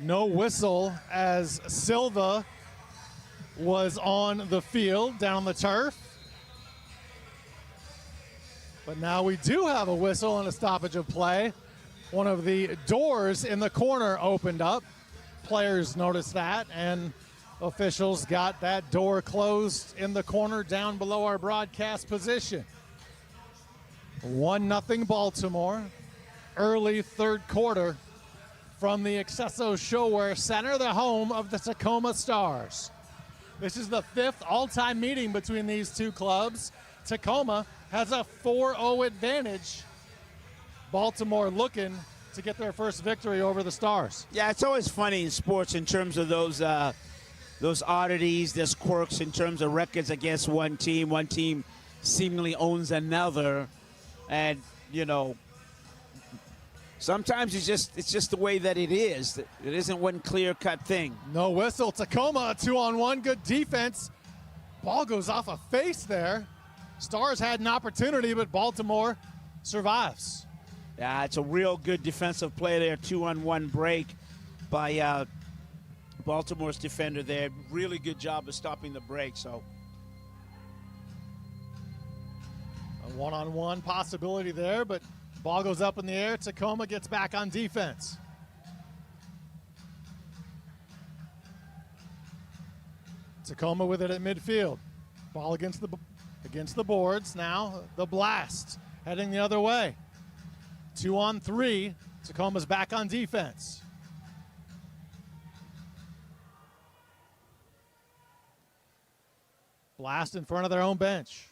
No whistle as Silva was on the field, down on the turf. But now we do have a whistle and a stoppage of play. One of the doors in the corner opened up. Players noticed that, and officials got that door closed in the corner down below our broadcast position. 1-0 Baltimore. Early third quarter from the Accesso Showwear Center, the home of the Tacoma Stars. This is the 5th all-time meeting between these two clubs. Tacoma has a 4-0 advantage. Baltimore looking to get their first victory over the Stars. Yeah, it's always funny in sports in terms of those oddities, those quirks in terms of records against one team. One team seemingly owns another, and sometimes it's just the way that it is. It isn't one clear-cut thing. No whistle. Tacoma, a 2-on-1. Good defense. Ball goes off a face there. Stars had an opportunity, but Baltimore survives. Yeah, it's a real good defensive play there. 2-on-1 break by Baltimore's defender there. Really good job of stopping the break. So a 1-on-1 possibility there, but ball goes up in the air. Tacoma gets back on defense. Tacoma with it at midfield. Ball against the boards. Now the blast heading the other way. 2-on-3. Tacoma's back on defense. Blast in front of their own bench.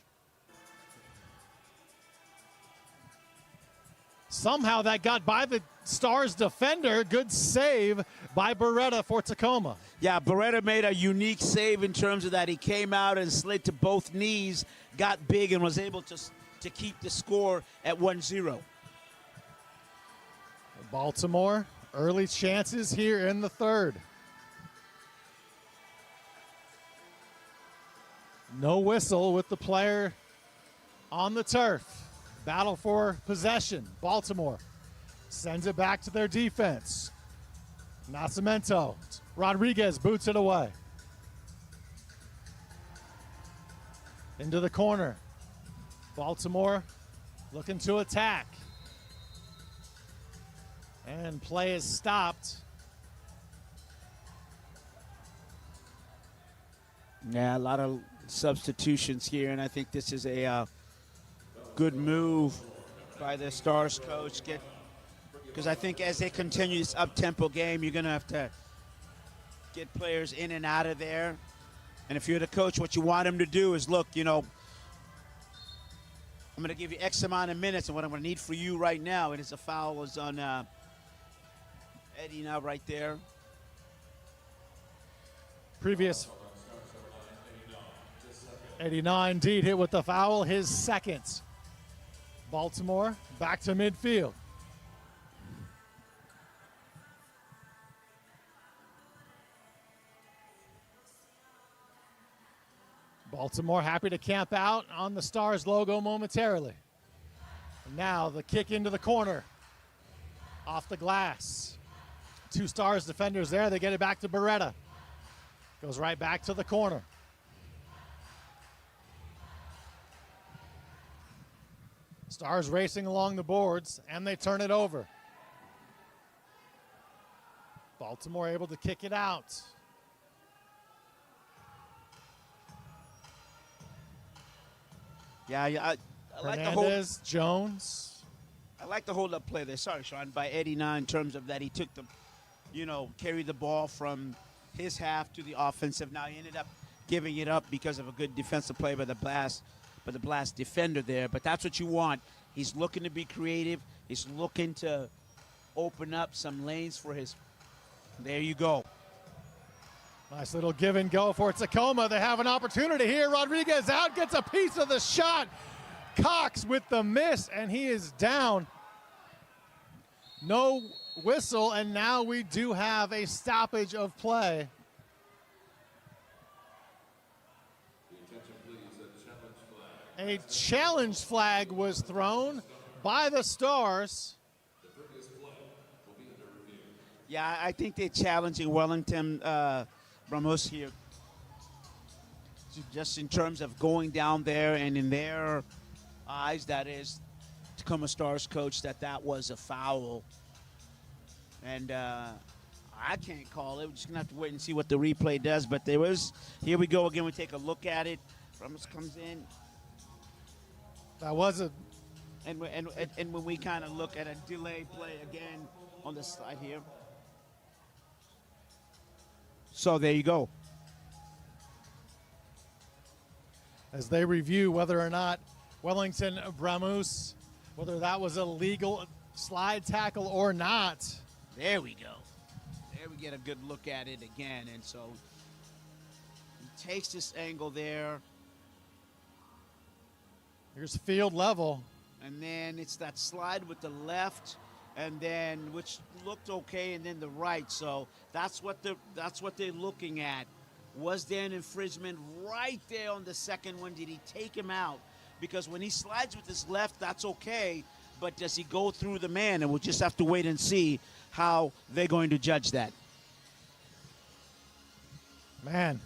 Somehow that got by the Stars defender. Good save by Beretta for Tacoma. Yeah, Beretta made a unique save in terms of that. He came out and slid to both knees, got big, and was able to keep the score at 1-0. Baltimore, early chances here in the third. No whistle with the player on the turf. Battle for possession. Baltimore sends it back to their defense. Nascimento. Rodriguez boots it away. Into the corner. Baltimore looking to attack. And play is stopped. Yeah, a lot of substitutions here, and I think this is a good move by the Stars coach. Because I think as they continue this up-tempo game, you're going to have to get players in and out of there. And if you're the coach, what you want them to do is, look, I'm going to give you X amount of minutes, and what I'm going to need for you right now, and it's a foul was on Eddie now right there. Previous 89 indeed hit with the foul, his second. Baltimore back to midfield. Baltimore happy to camp out on the Stars logo momentarily. And now the kick into the corner. Off the glass. Two Stars defenders there. They get it back to Beretta. Goes right back to the corner. Stars racing along the boards, and they turn it over. Baltimore able to kick it out. Yeah, I like the Hernandez, Jones. I like the hold-up play there. Sorry, Sean, by Eddie now in terms of that he took the, carried the ball from his half to the offensive. Now he ended up giving it up because of a good defensive play by the Blast defender there. But that's what you want. He's looking to be creative. He's looking to open up some lanes for his. There you go. Nice little give and go for Tacoma. They have an opportunity here. Rodriguez out, gets a piece of the shot. Cox with the miss, and he is down. No whistle, and now we do have a stoppage of play. A challenge flag was thrown by the Stars. Yeah, I think they're challenging Wellington Ramos here. Just in terms of going down there and in their eyes, that is, Tacoma Stars coach, that was a foul. And I can't call it. We're just going to have to wait and see what the replay does. But there was, here we go again. We take a look at it. Ramos comes in. That was a And when we kind of look at a delay play again on the slide here. So there you go. as they review whether or not Wellington Bramus, whether that was a legal slide tackle or not. There we go. There we get a good look at it again. And so he takes this angle there. Here's field level. And then it's that slide with the left, and then which looked okay, and then the right. So that's what they're looking at. Was there an infringement right there on the second one? Did he take him out? Because when he slides with his left, that's okay. But does he go through the man? And we'll just have to wait and see how they're going to judge that. Man,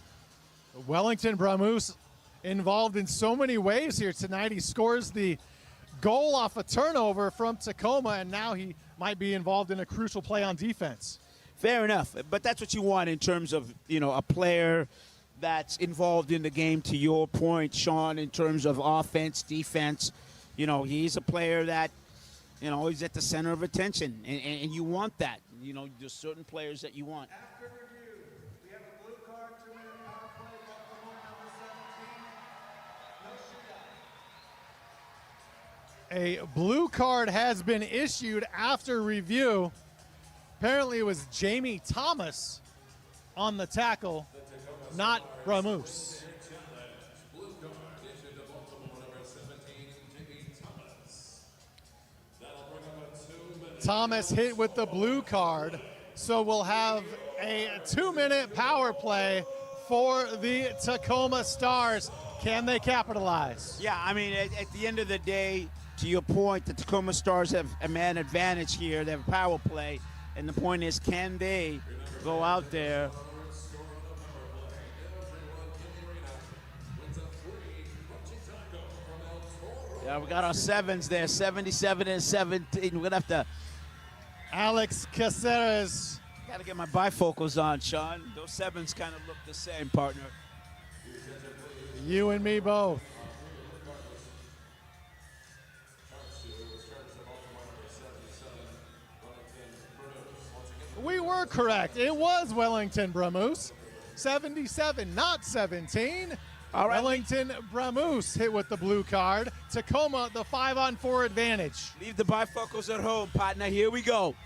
Wellington Bramus involved in so many ways here tonight. He scores the goal off a turnover from Tacoma, and now he might be involved in a crucial play on defense. Fair enough, but that's what you want in terms of, you know, a player that's involved in the game, to your point, Sean, in terms of offense, defense. You know, he's a player that, you know, he's at the center of attention, and you want that. You know, there's certain players that you want. After review, we have a blue card, 2-minute power play, Baltimore, number 17. No shootout. A blue card has been issued after review. Apparently it was Jamie Thomas on the tackle, not Bramus. Thomas hit with the blue card, so we'll have a 2-minute power play for the Tacoma Stars. Can they capitalize? Yeah, I mean, at the end of the day, to your point, the Tacoma Stars have a man advantage here. They have a power play. And the point is, can they go out there? Yeah, we got our sevens there, 77 and 17. We're going to have to. Alex Caceres. Got to get my bifocals on, Sean. Those sevens kind of look the same, partner. You and me both. We were correct. It was Wellington Bramus. 77, not 17. All right. Wellington Bramus hit with the blue card. Tacoma, the 5-on-4 advantage. Leave the bifocals at home, partner. Here we go.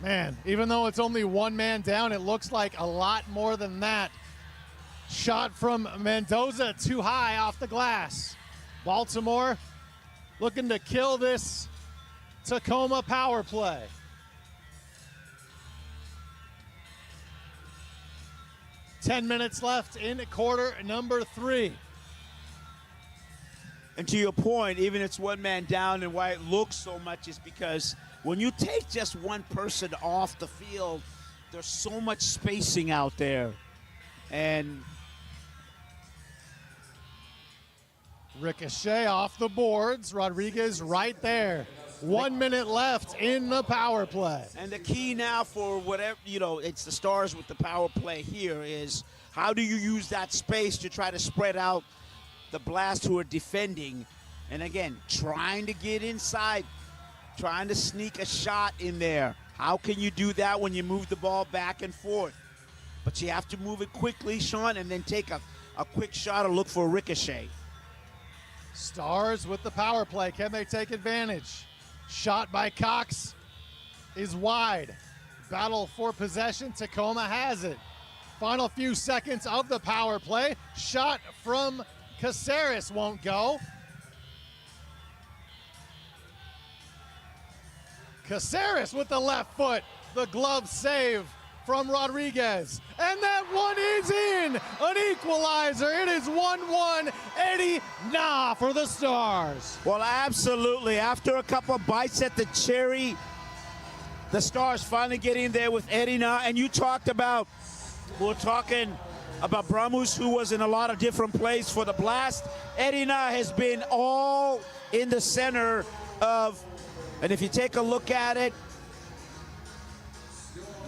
Man, even though it's only one man down, it looks like a lot more than that. Shot from Mendoza too high off the glass. Baltimore looking to kill this Tacoma power play. Ten minutes left in quarter number 3. And to your point, even it's one man down, and why it looks so much is because when you take just one person off the field, there's so much spacing out there. And Ricochet off the boards. Rodriguez right there. 1 minute left in the power play. And the key now for whatever, you know, it's the Stars with the power play here is how do you use that space to try to spread out the Blast who are defending? And again, trying to get inside, trying to sneak a shot in there. How can you do that when you move the ball back and forth? But you have to move it quickly, Sean, and then take a quick shot or look for a ricochet. Stars with the power play. Can they take advantage? Shot by Cox is wide. Battle for possession. Tacoma has it. Final few seconds of the power play. Shot from Caceres won't go. Caceres with the left foot. The glove save from Rodriguez. And that one is in. An equalizer. It is 1-1. Eddie Nah for the Stars. Well, absolutely. After a couple of bites at the cherry, the Stars finally get in there with Eddie Nah. And you talked about, we're talking about Bramus, who was in a lot of different plays for the Blast. Eddie Na has been all in the center of, and if you take a look at it,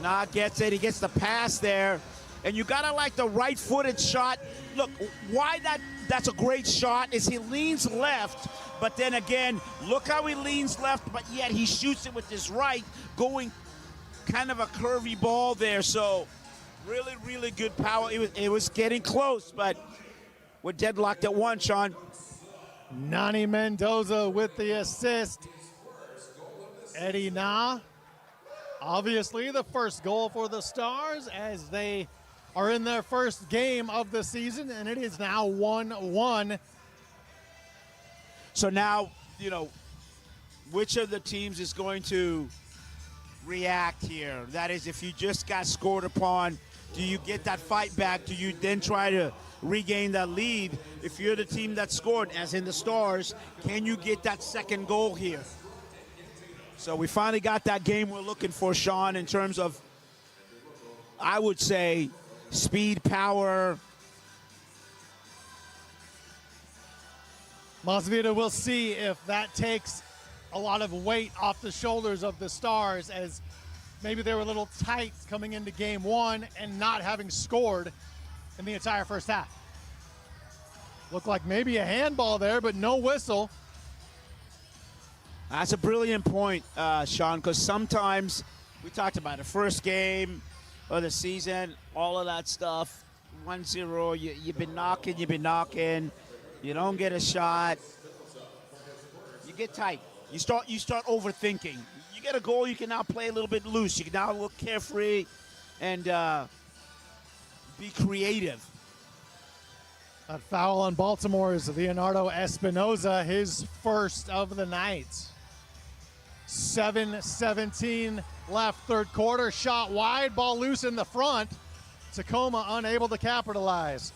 Na gets it, he gets the pass there, and you gotta like the right-footed shot. Look, why that's a great shot is he leans left, but then again, look how he leans left, but yet he shoots it with his right, going kind of a curvy ball there, so really, really good power. It was getting close, but we're deadlocked at one, Sean. Nani Mendoza with the assist. Eddie Na, obviously the first goal for the Stars as they are in their first game of the season, and it is now 1-1. So now, you know, which of the teams is going to react here? That is, if you just got scored upon, do you get that fight back? Do you then try to regain that lead? If you're the team that scored, as in the Stars, can you get that second goal here? So we finally got that game we're looking for, Sean, in terms of, I would say, speed, power. Masvidal will see if that takes a lot of weight off the shoulders of the Stars, as maybe they were a little tight coming into game one and not having scored in the entire first half. Looked like maybe a handball there, but no whistle. That's a brilliant point, Sean, because sometimes we talked about the first game of the season, all of that stuff, 1-0, you've been knocking, you don't get a shot, you get tight. You start overthinking. You get a goal, you can now play a little bit loose. You can now look carefree and be creative. That foul on Baltimore is Leonardo Espinoza, his first of the night. 7:17 left, third quarter. Shot wide, ball loose in the front. Tacoma unable to capitalize.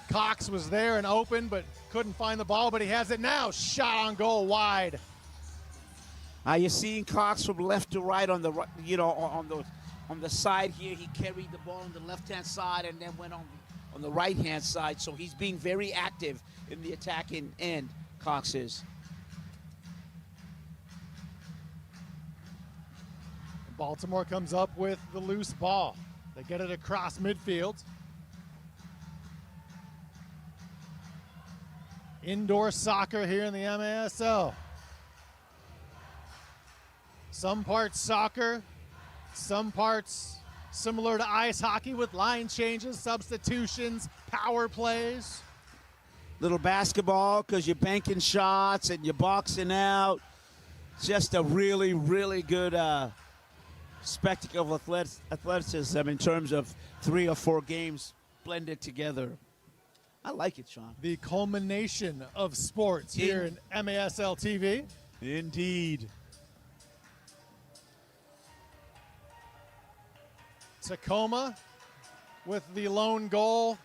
Cox was there and open, but couldn't find the ball, but he has it now. Shot on goal, wide. You're seeing Cox from left to right on the on the side here. He carried the ball on the left-hand side and then went on the right-hand side. So he's being very active in the attacking end. Cox is. Baltimore comes up with the loose ball. They get it across midfield. Indoor soccer here in the MASL. Some parts soccer, some parts similar to ice hockey with line changes, substitutions, power plays. Little basketball because you're banking shots and you're boxing out. Just a really, really good spectacle of athleticism in terms of 3 or 4 games blended together. I like it, Sean. The culmination of sports here in MASL TV. Indeed. Tacoma with the lone goal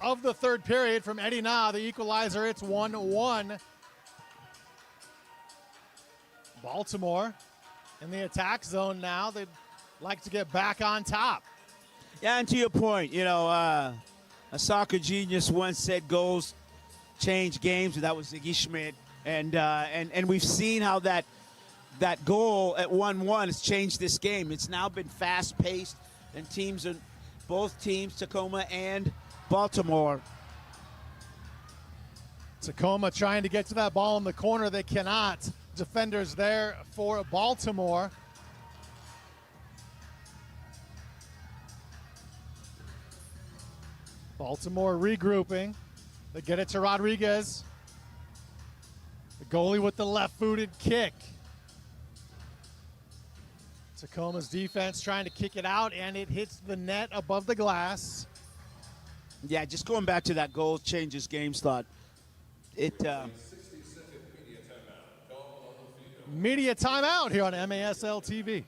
of the third period from Eddie Na, the equalizer. It's 1-1. Baltimore in the attack zone now. They'd like to get back on top. Yeah, and to your point, a soccer genius once said goals change games, and that was Ziggy Schmidt. And we've seen how that goal at 1-1 has changed this game. It's now been fast-paced, and both teams, Tacoma and Baltimore. Tacoma trying to get to that ball in the corner. They cannot. Defenders there for Baltimore. Baltimore regrouping. They get it to Rodriguez. The goalie with the left-footed kick. Tacoma's defense trying to kick it out, and it hits the net above the glass. Yeah, just going back to that goal changes games thought. Media timeout here on MASL TV.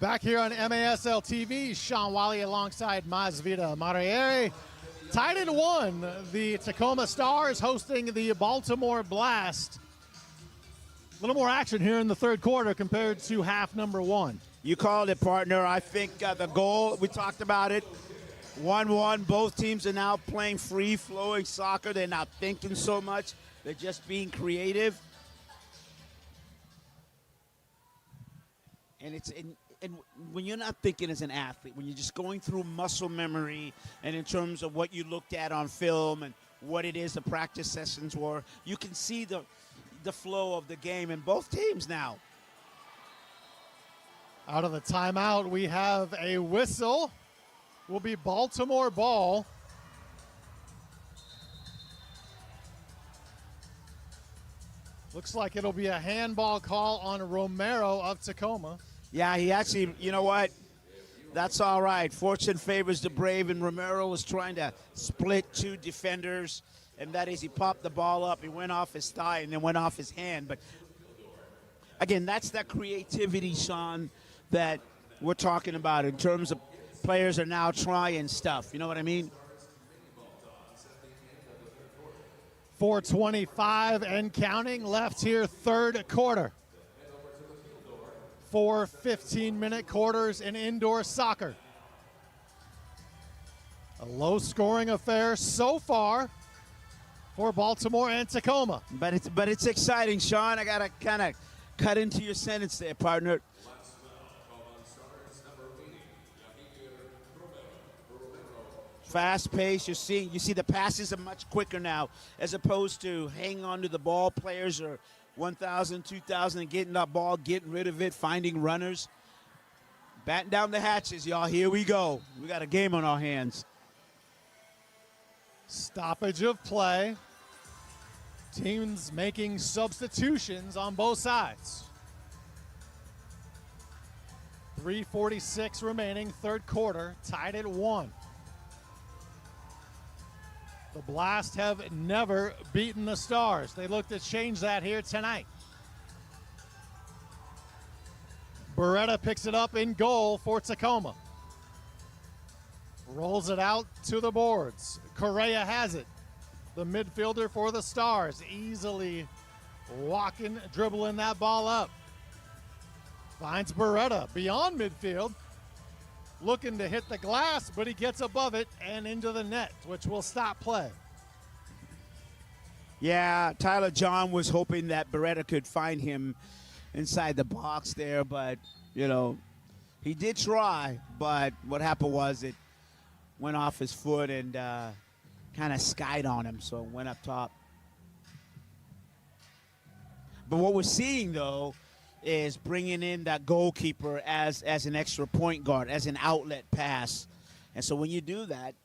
Back here on MASL TV, Sean Wally alongside Masvita Mariere. Tied at 1, the Tacoma Stars hosting the Baltimore Blast. A little more action here in the third quarter compared to half number 1. You called it, partner. I think the goal, we talked about it, 1-1. Both teams are now playing free-flowing soccer. They're not thinking so much. They're just being creative. And when you're not thinking as an athlete, when you're just going through muscle memory and in terms of what you looked at on film and what it is the practice sessions were, you can see the flow of the game in both teams now. Out of the timeout, we have a whistle. Will be Baltimore ball. Looks like it'll be a handball call on Romero of Tacoma. Yeah, he actually, you know what? That's all right. Fortune favors the brave, and Romero was trying to split 2 defenders, and that is he popped the ball up. He went off his thigh and then went off his hand. But, again, that's that creativity, Sean, that we're talking about in terms of players are now trying stuff. You know what I mean? 4:25 and counting left here, third quarter. 4 15-minute quarters in indoor soccer. A low-scoring affair so far for Baltimore and Tacoma. But it's exciting, Sean. I got to kind of cut into your sentence there, partner. Fast pace, you see the passes are much quicker now, as opposed to hanging on to the ball. Players are 1,000, 2,000, and getting that ball, getting rid of it, finding runners. Batten down the hatches, y'all. Here we go. We got a game on our hands. Stoppage of play. Teams making substitutions on both sides. 3:46 remaining, third quarter, tied at 1. The Blast have never beaten the Stars. They look to change that here tonight. Beretta picks it up in goal for Tacoma. Rolls it out to the boards. Correa has it. The midfielder for the Stars easily walking, dribbling that ball up. Finds Beretta beyond midfield. Looking to hit the glass, but he gets above it and into the net, which will stop play. Yeah, Tyler John was hoping that Beretta could find him inside the box there, but, you know, he did try, but what happened was it went off his foot and kind of skied on him, so it went up top. But what we're seeing, though, is bringing in that goalkeeper as an extra point guard, as an outlet pass. And so when you do that,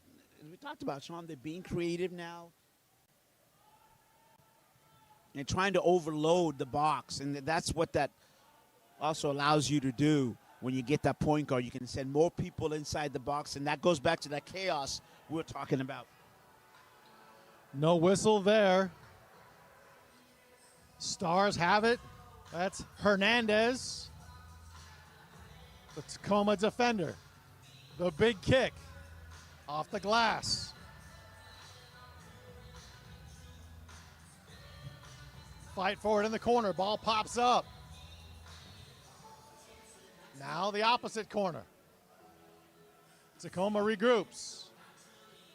as we talked about, Sean, they're being creative now and trying to overload the box. And that's what that also allows you to do when you get that point guard. You can send more people inside the box, and that goes back to that chaos we were talking about. No whistle there. Stars have it. That's Hernandez, the Tacoma defender. The big kick off the glass. Fight for it in the corner. Ball pops up. Now the opposite corner. Tacoma regroups.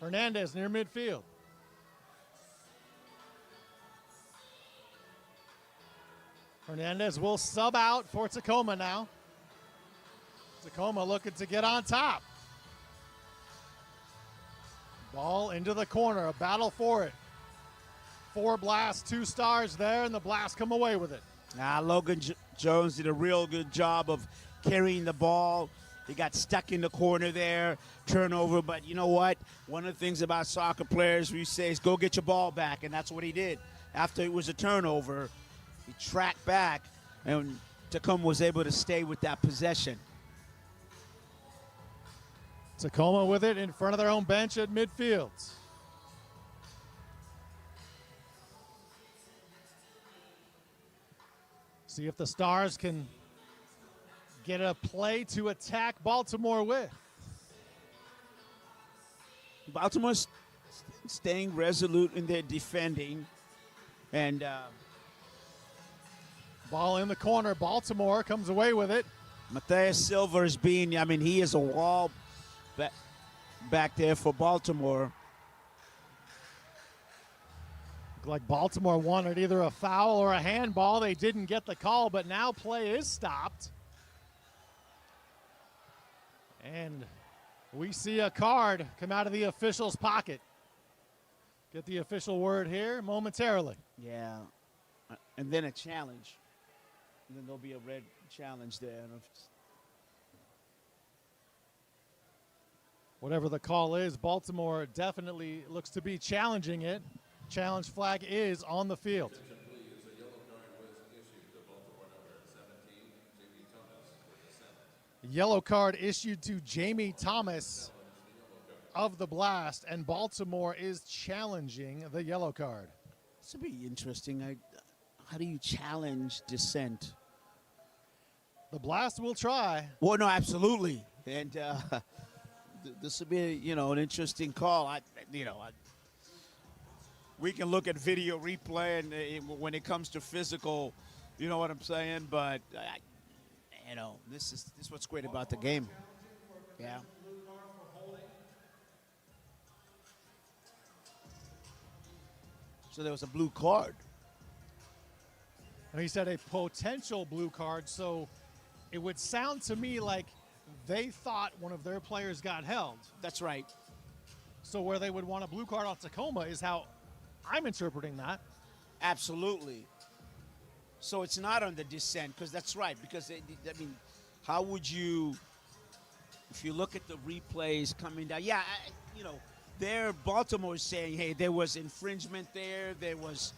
Hernandez near midfield. Hernandez will sub out for Tacoma now. Tacoma looking to get on top. Ball into the corner, a battle for it. 4 Blasts, 2 Stars there, and the Blast come away with it. Logan Jones did a real good job of carrying the ball. He got stuck in the corner there, turnover, but you know what? One of the things about soccer players we say is go get your ball back, and that's what he did. After it was a turnover, he tracked back, and Tacoma was able to stay with that possession. Tacoma with it in front of their own bench at midfield. See if the Stars can get a play to attack Baltimore with. Baltimore's staying resolute in their defending. And Ball in the corner. Baltimore comes away with it. Matthias Silva is being, I mean, he is a wall back there for Baltimore. Looked like Baltimore wanted either a foul or a handball. They didn't get the call, but now play is stopped. And we see a card come out of the official's pocket. Get the official word here momentarily. Yeah. And then a challenge. And then there'll be a red challenge there. I don't know if it's Whatever the call is, Baltimore definitely looks to be challenging it. Challenge flag is on the field. Yellow card issued to Jamie Thomas of the Blast, and Baltimore is challenging the yellow card. This would be interesting. How do you challenge dissent? The Blast will try. Well, no, absolutely. And this would be, an interesting call. We can look at video replay, and when it comes to physical, you know what I'm saying? But, this is what's great about the game. Yeah. So there was a blue card. And he said a potential blue card, so it would sound to me like they thought one of their players got held. That's right. So where they would want a blue card on Tacoma is how I'm interpreting that. Absolutely. So it's not on the dissent, because that's right. Because, how would you, if you look at the replays coming down, there Baltimore is saying, hey, there was infringement there. There was,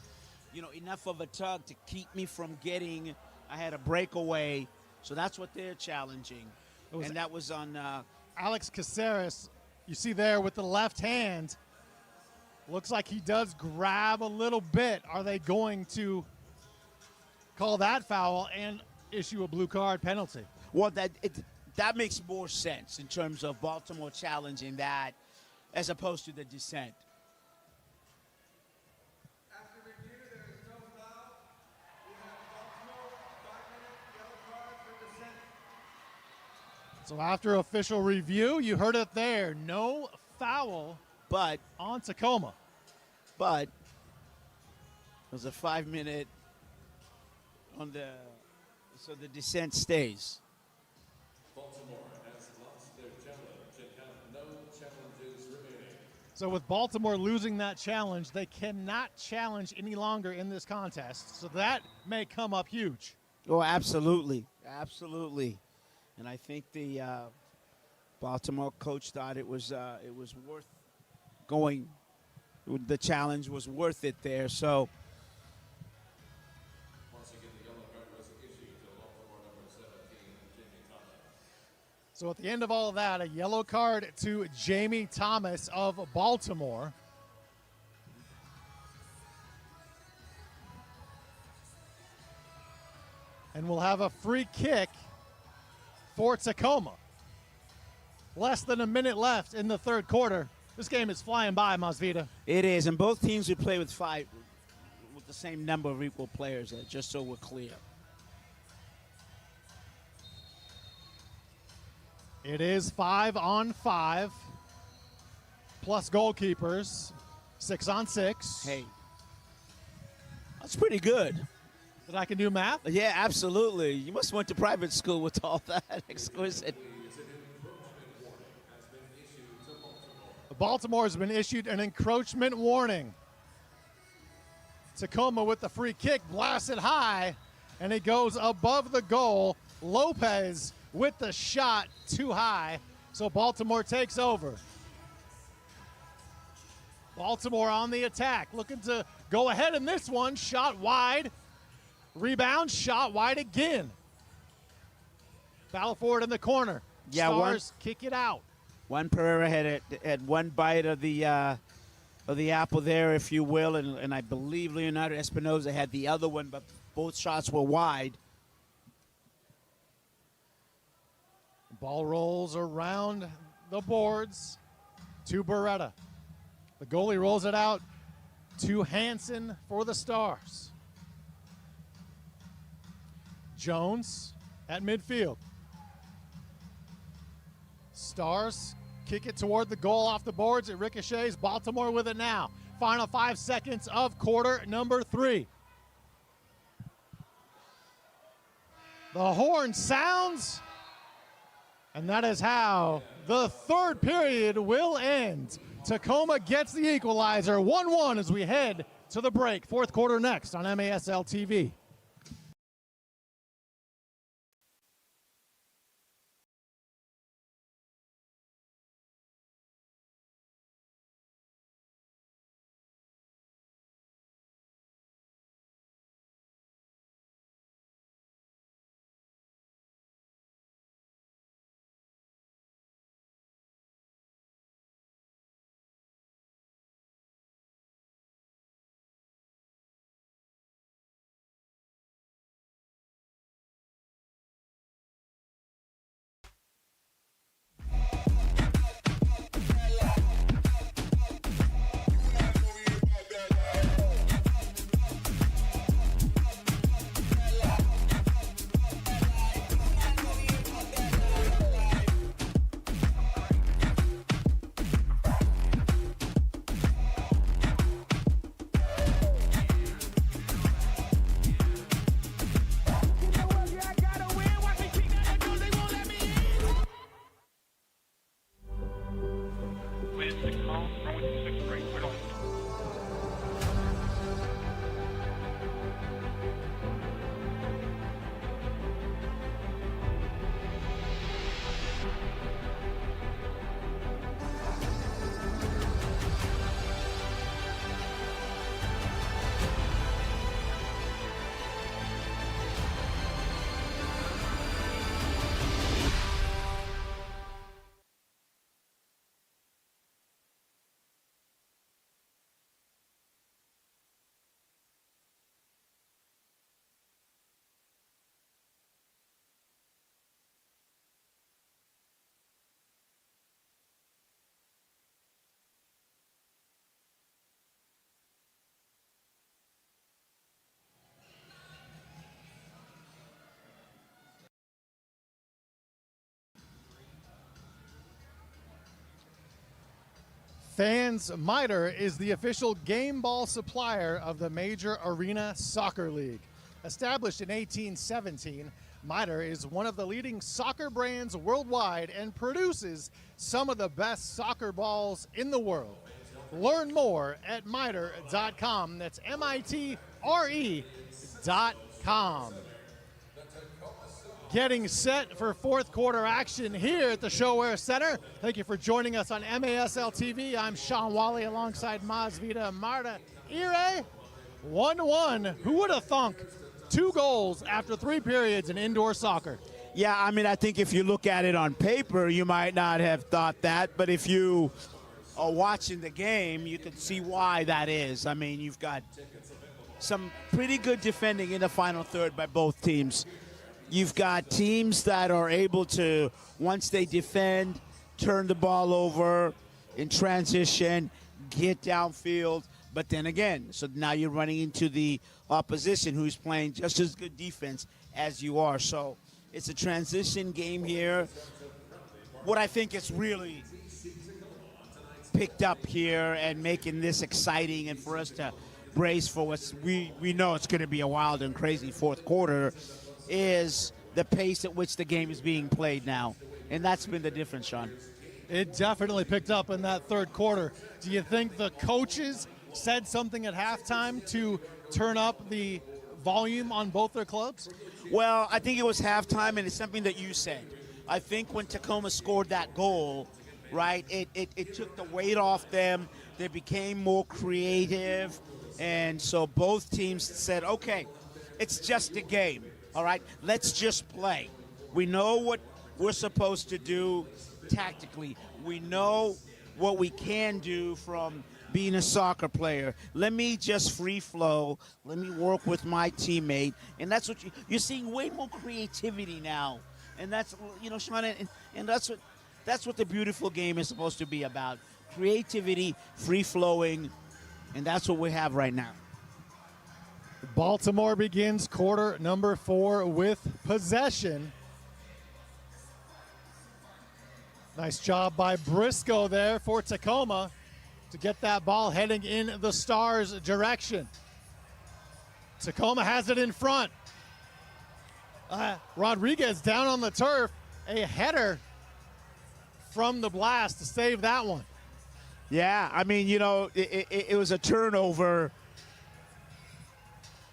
enough of a tug to keep me from getting, I had a breakaway. So that's what they're challenging. And that was on Alex Caceres, you see there with the left hand. Looks like he does grab a little bit. Are they going to call that foul and issue a blue card penalty? Well, that makes more sense in terms of Baltimore challenging that as opposed to the dissent. After review, there is no foul. We have Baltimore, 5-minute yellow card for dissent. So after official review, you heard it there. No foul But on Tacoma. it was a 5-minute so the dissent stays. Baltimore has lost their challenge and have no challenges remaining. So with Baltimore losing that challenge, they cannot challenge any longer in this contest. So that may come up huge. Oh, absolutely. Absolutely. And I think the Baltimore coach thought it was worth going. The challenge was worth it there. So Once again, the yellow card was issued to Baltimore number 17, Jamie Thomas. So at the end of all of that, a yellow card to Jamie Thomas of Baltimore. And we'll have a free kick for Tacoma. Less than a minute left in the third quarter. This game is flying by, Masvita. it is, and both teams would play with the same number of equal players, just so we're clear. It is 5-on-5 plus goalkeepers, 6-on-6. Hey, that's pretty good. That I can do math? Yeah, absolutely. You must have went to private school with all that exquisite. Baltimore has been issued an encroachment warning. Tacoma with the free kick, blasted high, and it goes above the goal. Lopez with the shot too high, so Baltimore takes over. Baltimore on the attack, looking to go ahead in this one. Shot wide. Rebound, shot wide again. Battle forward in the corner. Yeah, Stars kick it out. Juan Pereira had one bite of the apple there, if you will, and I believe Leonardo Espinoza had the other one, but both shots were wide. Ball rolls around the boards to Beretta. The goalie rolls it out to Hansen for the Stars. Jones at midfield. Stars kick it toward the goal off the boards. It ricochets. Baltimore with it now. Final 5 seconds of quarter number 3. The horn sounds, and that is how the third period will end. Tacoma gets the equalizer, 1-1 as we head to the break. Fourth quarter next on MASL TV. Fans Miter is the official game ball supplier of the Major Arena Soccer League. Established in 1817, Miter is one of the leading soccer brands worldwide and produces some of the best soccer balls in the world. Learn more at miter.com. That's MITRE.com. Getting set for fourth quarter action here at the ShoWare Center. Thank you for joining us on MASL TV. I'm Sean Wally alongside Maz Vida and Marta Ire. 1-1. Who would have thunk 2 goals after 3 periods in indoor soccer? Yeah, I mean, I think if you look at it on paper, you might not have thought that, but if you are watching the game, you can see why that is. I mean, you've got some pretty good defending in the final third by both teams. You've got teams that are able to, once they defend, turn the ball over in transition, get downfield. But then again, so now you're running into the opposition who's playing just as good defense as you are. So it's a transition game here. What I think is really picked up here and making this exciting and for us to brace for what we know it's going to be a wild and crazy fourth quarter is the pace at which the game is being played now. And that's been the difference, Sean. It definitely picked up in that third quarter. Do you think the coaches said something at halftime to turn up the volume on both their clubs? Well, I think it was halftime, and it's something that you said. I think when Tacoma scored that goal, right, it took the weight off them. They became more creative. And so both teams said, okay, it's just a game. All right, let's just play. We know what we're supposed to do tactically. We know what we can do from being a soccer player. Let me just free flow. Let me work with my teammate. And that's what you're seeing way more creativity now And that's, you know, Sean, and that's what the beautiful game is supposed to be about. Creativity, free-flowing, and that's what we have right now. Baltimore begins quarter number 4 with possession. Nice job by Briscoe there for Tacoma to get that ball heading in the Stars' direction. Tacoma has it in front. Rodriguez down on the turf. A header from the Blast to save that one. Yeah, I mean, you know, it was a turnover.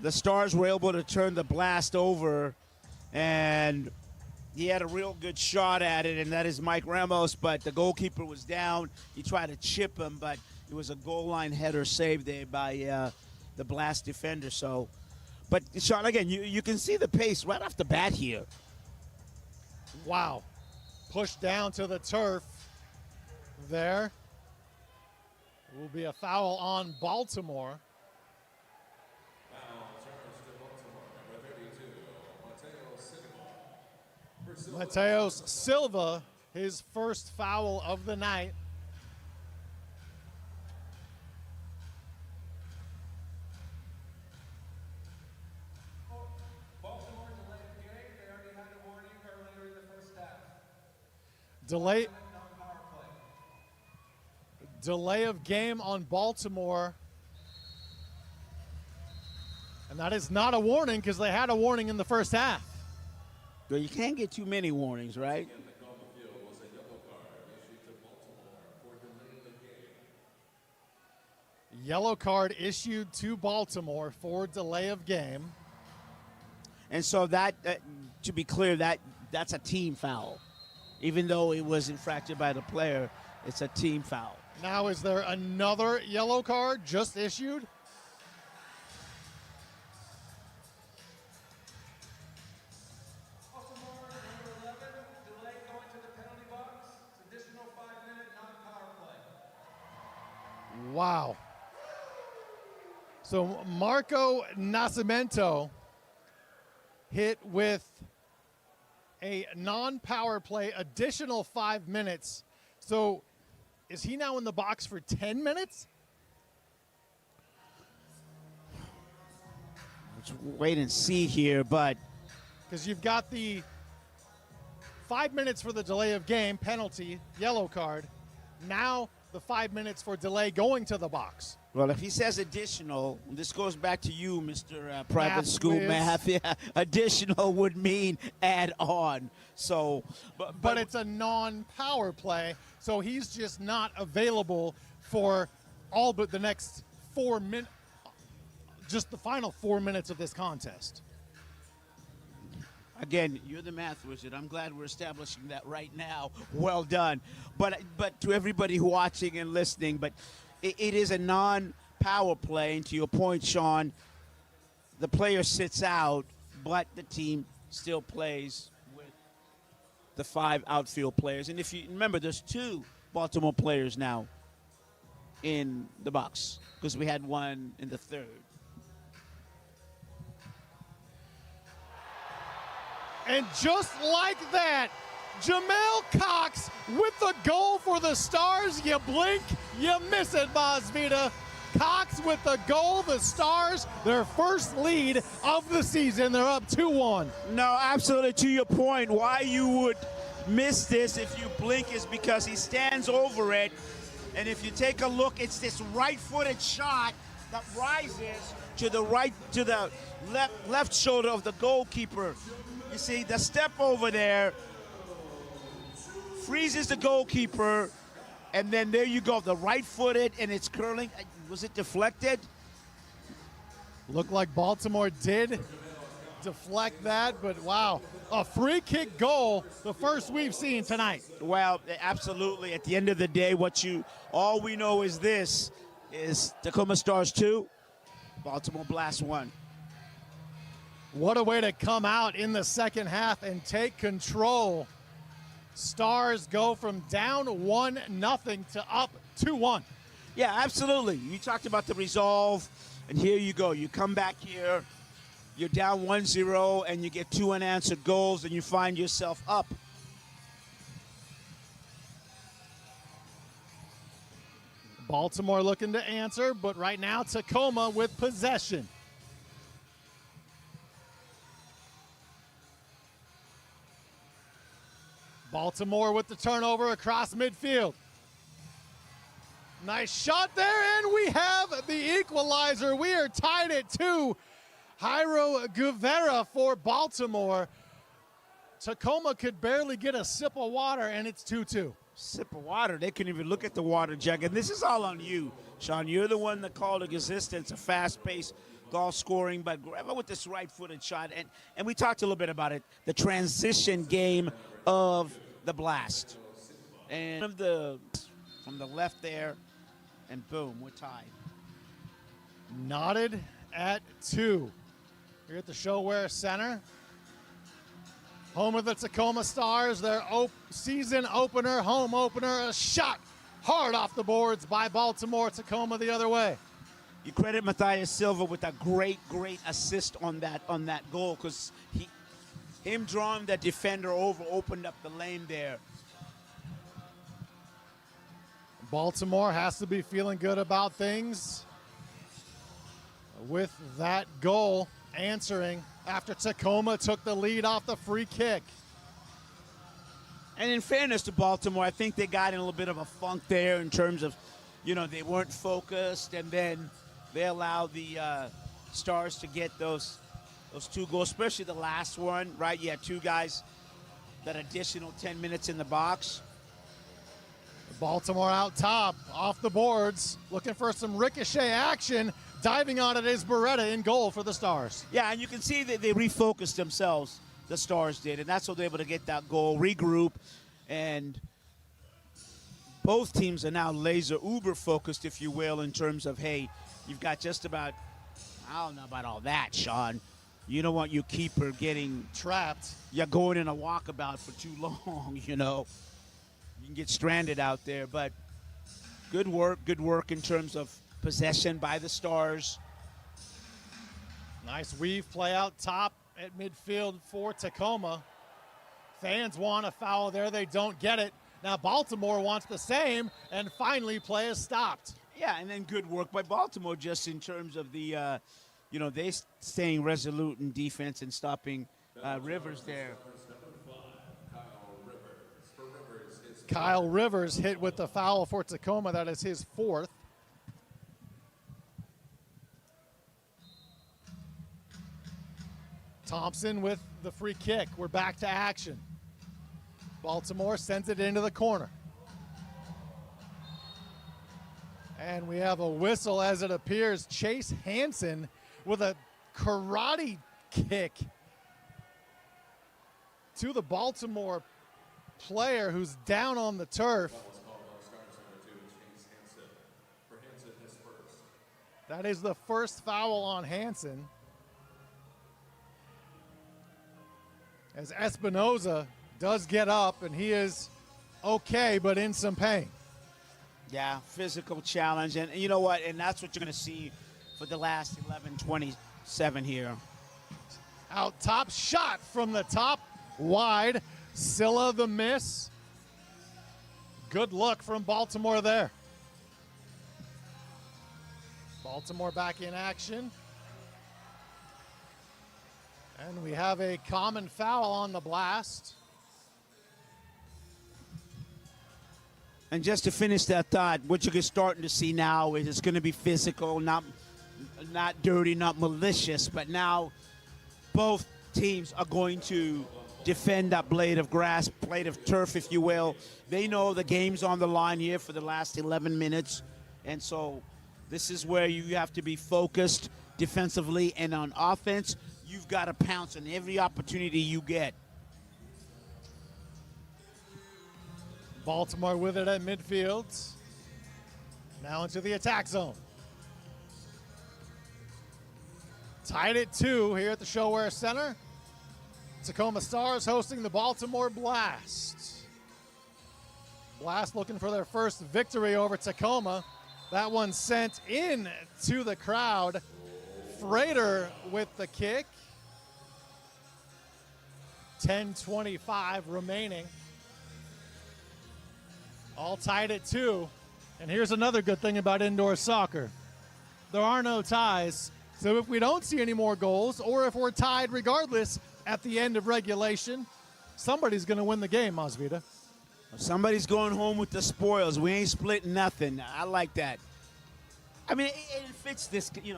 The Stars were able to turn the Blast over, and he had a real good shot at it, and that is Mike Ramos, but the goalkeeper was down. He tried to chip him, but it was a goal line header saved there by the Blast defender. So, but Sean, again, you can see the pace right off the bat here. Wow. Pushed down to the turf there. Will be a foul on Baltimore. Now turns to Baltimore, number 32, Mateos Silva, his first foul of the night. Baltimore delayed the game. They already had a warning earlier in the first half. Non-power play. Delay of game on Baltimore. And that is not a warning because they had a warning in the first half. Well, you can't get too many warnings, right? in the Tacoma field was a yellow card issued to Baltimore for delaying the game. Yellow card issued to Baltimore for delay of game. And so that, to be clear, that's a team foul. Even though it was infracted by the player, it's a team foul. Now, is there another yellow card just issued? Baltimore, number 11, delay going to the penalty box. It's additional 5-minute non-power play. Wow. So Marco Nascimento hit with a non-power play, additional 5 minutes. So is he now in the box for 10 minutes? Let's wait and see here, but Because you've got the 5 minutes for the delay of game, penalty, yellow card. Now the 5 minutes for delay going to the box. well, if he says additional, this goes back to you, Mr. Private Math School whiz. Math. Yeah, additional would mean add on. So, But it's a non-power play, so he's just not available for all but the next 4 minutes, just the final 4 minutes of this contest. again, you're the math wizard. I'm glad we're establishing that right now. Well done. But to everybody watching and listening, but it is a non-power play, and to your point, Sean, the player sits out, but the team still plays with the 5 outfield players. And if you remember, there's 2 Baltimore players now in the box because we had one in the 3rd. And just like that, Jamel Cox with the goal for the Stars. You blink, you miss it, Masvita. Cox with the goal. The Stars, their first lead of the season. They're up 2-1. No, absolutely. To your point, why you would miss this if you blink is because he stands over it. And if you take a look, it's this right-footed shot that rises to the left shoulder of the goalkeeper. You see, the step over there freezes the goalkeeper, and then there you go, the right-footed, and it's curling. Was it deflected? Looked like Baltimore did deflect that, but wow, a free kick goal, the first we've seen tonight. Well, absolutely. At the end of the day, all we know is this, is Tacoma Stars 2, Baltimore Blast 1. What a way to come out in the second half and take control. Stars go from down 1-0 to up 2-1. Yeah, absolutely. You talked about the resolve, and here you go. You come back here, you're down 1-0 and you get 2 unanswered goals and you find yourself up. Baltimore looking to answer, but right now Tacoma with possession. Baltimore with the turnover across midfield. Nice shot there, and we have the equalizer. We are tied at 2. Jairo Guevara for Baltimore. Tacoma could barely get a sip of water, and it's 2-2. Sip of water. They couldn't even look at the water jug. And this is all on you, Sean. You're the one that called it existence, a fast-paced goal scoring, but Guevara with this right-footed shot. And we talked a little bit about it, the transition game of the Blast. And from the left there, and boom, we're tied. Knotted at 2. Here at the ShoWare Center. Home of the Tacoma Stars, their season opener, home opener, a shot hard off the boards by Baltimore. Tacoma the other way. You credit Matthias Silva with a great assist on that goal, because him drawing that defender over opened up the lane there. Baltimore has to be feeling good about things with that goal answering after Tacoma took the lead off the free kick. And in fairness to Baltimore, I think they got in a little bit of a funk there in terms of, they weren't focused, and then they allowed the Stars to get those 2 goals, especially the last one, right? You had 2 guys, that additional 10 minutes in the box. Baltimore out top, off the boards, looking for some ricochet action. Diving on it is Beretta in goal for the Stars. Yeah, and you can see that they refocused themselves, the Stars did, and that's what they were able to get that goal, regroup, and both teams are now laser uber focused, if you will, in terms of, hey, you've got just about, I don't know about all that, Sean. You don't want your keeper getting trapped. You're going in a walkabout for too long, You can get stranded out there, but good work in terms of possession by the Stars. Nice weave play out top at midfield for Tacoma. Fans want a foul there. They don't get it. Now Baltimore wants the same, and finally play is stopped. Yeah, and then good work by Baltimore just in terms of the, they staying resolute in defense and stopping Rivers there. Kyle Rivers hit with the foul for Tacoma. That is his 4th. Thompson with the free kick. We're back to action. Baltimore sends it into the corner. And we have a whistle as it appears. Chase Hansen with a karate kick to the Baltimore player who's down on the turf. That is the first foul on Hansen. As Espinoza does get up, and he is okay, but in some pain. Yeah, physical challenge. And you know what? And that's what you're going to see for the last 11:27 here. Out top, shot from the top, wide. Silla the miss. Good look from Baltimore there. Baltimore back in action. And we have a common foul on the Blast. And just to finish that thought, what you're starting to see now is it's going to be physical, not dirty, not malicious, but now both teams are going to defend that blade of grass, blade of turf, if you will. They know the game's on the line here for the last 11 minutes, and so this is where you have to be focused defensively, and on offense, you've got to pounce on every opportunity you get. Baltimore with it at midfield. Now into the attack zone. Tied at 2 here at the ShoWare Center. Tacoma Stars hosting the Baltimore Blast. Blast looking for their first victory over Tacoma. That one sent in to the crowd. Freighter with the kick. 10:25 remaining. All tied at 2. And here's another good thing about indoor soccer. There are no ties. So if we don't see any more goals, or if we're tied regardless at the end of regulation, somebody's going to win the game, Masvidal. Somebody's going home with the spoils. We ain't splitting nothing. I like that. I mean, it fits this, the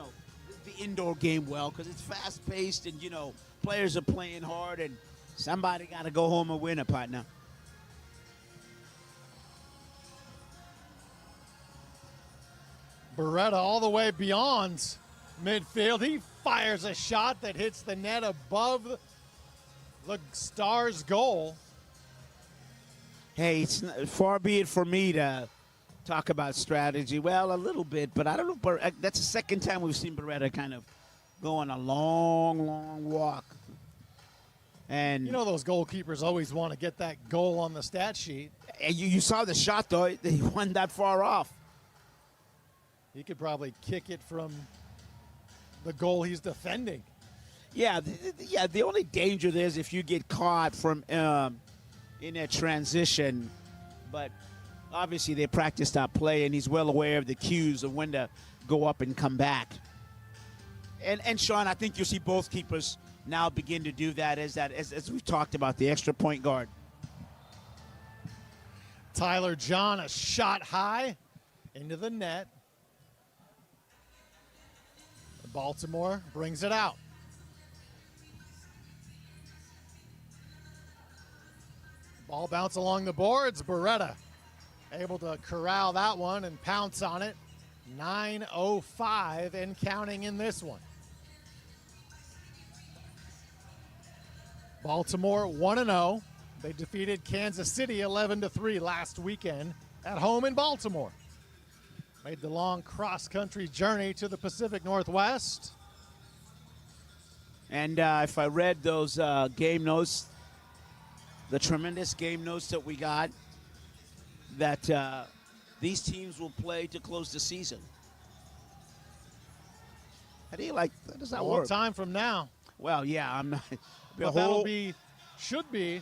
indoor game well because it's fast-paced and, players are playing hard and somebody got to go home and win a partner. Beretta all the way beyond midfield. He fires a shot that hits the net above the Stars' goal. Hey, it's far be it for me to talk about strategy. Well, a little bit, but I don't know. That's the second time we've seen Beretta kind of go on a long, long walk. And those goalkeepers always want to get that goal on the stat sheet. And you saw the shot, though. He wasn't that far off. He could probably kick it from the goal he's defending. Yeah, the only danger there is if you get caught from in that transition. But obviously they practiced that play, and he's well aware of the cues of when to go up and come back. And Sean, I think you'll see both keepers now begin to do that as we've talked about, the extra point guard. Tyler John, a shot high into the net. Baltimore brings it out. Ball bounce along the boards. Beretta able to corral that one and pounce on it. 9:05 and counting in this one. Baltimore 1-0. They defeated Kansas City 11-3 last weekend at home in Baltimore. Made the long cross-country journey to the Pacific Northwest. And if I read those game notes, the tremendous game notes that we got, that these teams will play to close the season. How does that a work? long time from now. Well, yeah, I'm not. But should be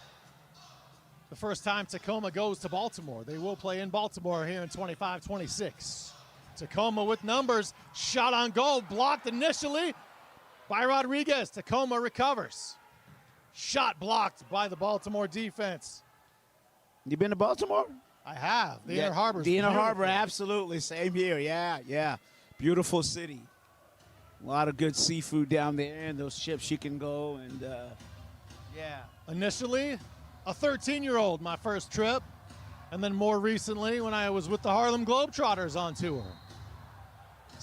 the first time Tacoma goes to Baltimore. They will play in Baltimore here in 25-26. Tacoma with numbers. Shot on goal. Blocked initially by Rodriguez. Tacoma recovers. Shot blocked by the Baltimore defense. You been to Baltimore? I have. The Inner Harbor. The Inner Harbor, absolutely. Same here. Yeah. Beautiful city. A lot of good seafood down there, and those ships you can go and, yeah. Initially, a 13-year-old, my first trip. And then more recently, when I was with the Harlem Globetrotters on tour.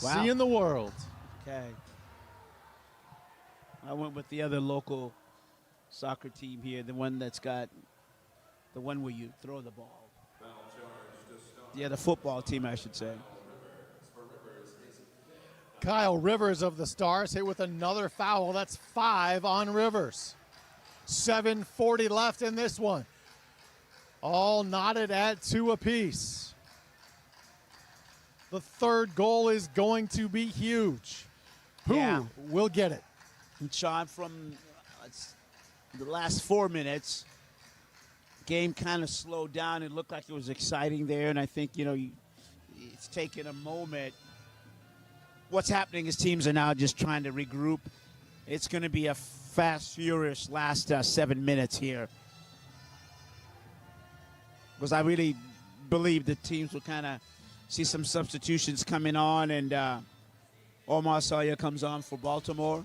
Wow. Seeing the world. Okay. I went with the other local soccer team here, the one where you throw the ball. Yeah, the football team, I should say. Kyle Rivers of the Stars hit with another foul. That's 5 on Rivers. 7:40 left in this one. All knotted at 2 apiece. The third goal is going to be huge. Who will get it? And Sean, from the last 4 minutes, game kind of slowed down. It looked like it was exciting there, and I think, it's taken a moment. What's happening is teams are now just trying to regroup. It's going to be a fast, furious last 7 minutes here. Because I really believe the teams will kind of see some substitutions coming on, and Omar Sawyer comes on for Baltimore.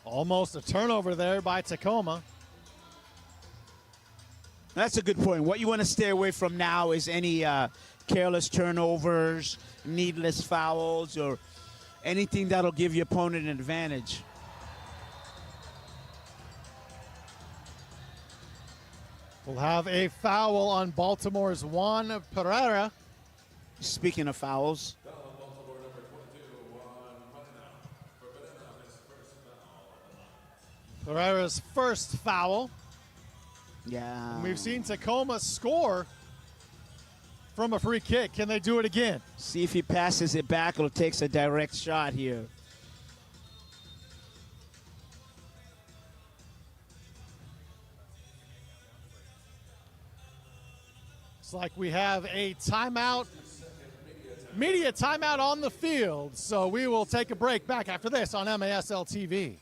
Almost a turnover there by Tacoma. That's a good point. What you want to stay away from now is any careless turnovers, needless fouls, or anything that'll give your opponent an advantage. We'll have a foul on Baltimore's Juan Pereira. Speaking of fouls. Pereira's first foul. Yeah. And we've seen Tacoma score from a free kick. Can they do it again? See if he passes it back or takes a direct shot here. Looks like we have a timeout, media timeout on the field. So we will take a break. Back after this on MASL TV.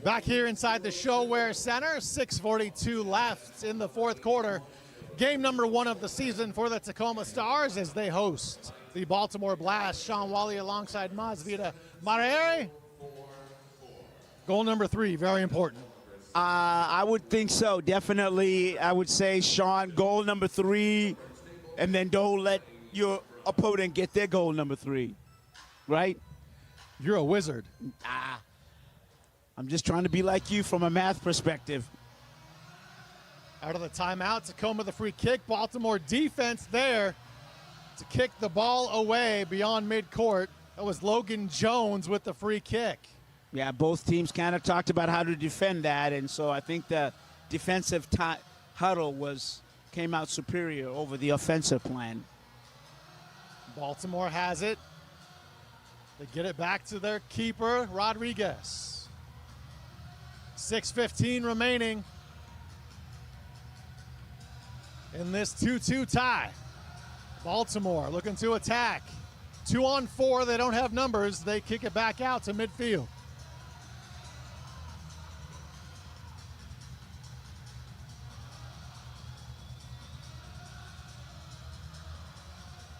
Back here inside the ShoWare Center, 6:42 left in the fourth quarter. Game number 1 of the season for the Tacoma Stars as they host the Baltimore Blast. Sean Wally alongside Masvita Marere. Goal number 3, very important. I would think so. Definitely, I would say, Sean, goal number 3, and then don't let your opponent get their goal number 3, right? You're a wizard. I'm just trying to be like you from a math perspective. Out of the timeout, Tacoma the free kick. Baltimore defense there to kick the ball away beyond midcourt. That was Logan Jones with the free kick. Yeah, both teams kind of talked about how to defend that, and so I think the defensive huddle came out superior over the offensive plan. Baltimore has it. They get it back to their keeper, Rodriguez. 6:15 remaining in this 2-2 tie. Baltimore looking to attack. 2-on-4, they don't have numbers. They kick it back out to midfield.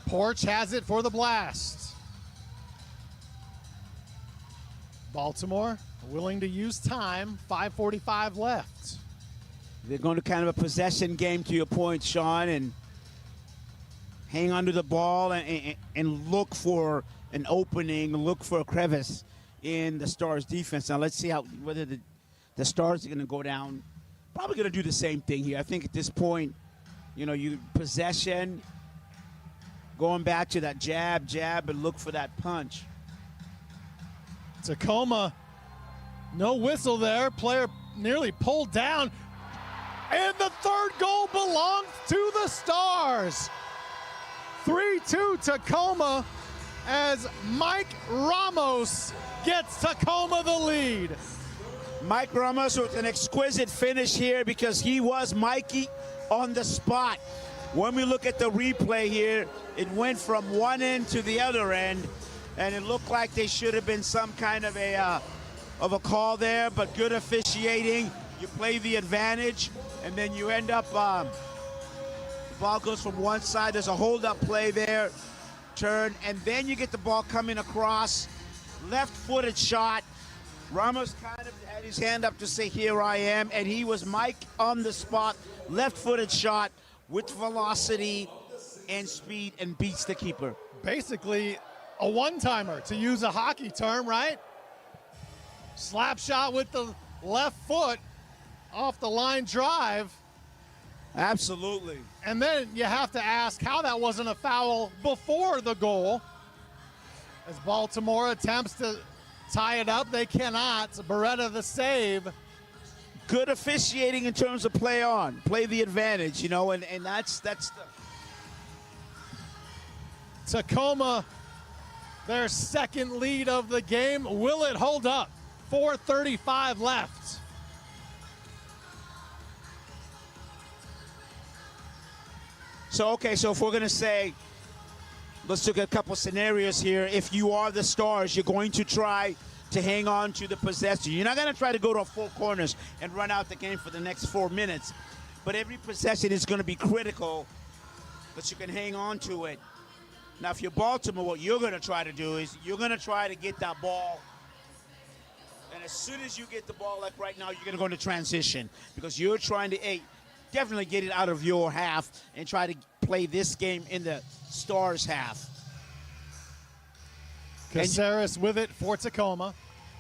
Porch has it for the Blast. Baltimore willing to use time, 5:45 left. They're going to kind of a possession game, to your point, Sean, and hang onto the ball and look for an opening, look for a crevice in the Stars' defense. Now let's see whether the Stars are going to go down. Probably going to do the same thing here. I think at this point, you possession, going back to that jab, and look for that punch. Tacoma, no whistle there. Player nearly pulled down. And the third goal belongs to the Stars. 3-2 Tacoma as Mike Ramos gets Tacoma the lead. Mike Ramos with an exquisite finish here because he was Mikey on the spot. When we look at the replay here, it went from one end to the other end, and it looked like there should have been some kind of a call there, but good officiating. You play the advantage, and then you end up, the ball goes from one side. There's a hold-up play there, turn, and then you get the ball coming across. Left-footed shot. Ramos kind of had his hand up to say, here I am, and he was Mike on the spot. Left-footed shot with velocity and speed and beats the keeper. Basically a one-timer, to use a hockey term, right? Slap shot with the left foot off the line drive. Absolutely. And then you have to ask how that wasn't a foul before the goal. As Baltimore attempts to tie it up, they cannot. Beretta the save. Good officiating in terms of play the advantage, you know, and that's the Tacoma, their second lead of the game. Will it hold up? 4:35 left. So if we're gonna say, let's look at a couple scenarios here. If you are the Stars, you're going to try to hang on to the possession. You're not gonna try to go to four corners and run out the game for the next 4 minutes. But every possession is gonna be critical that you can hang on to it. Now, if you're Baltimore, what you're gonna try to do is you're gonna try to get that ball. And as soon as you get the ball, like right now, you're gonna go into transition because you're trying to, definitely get it out of your half and try to play this game in the Stars' half. Caceres with it for Tacoma.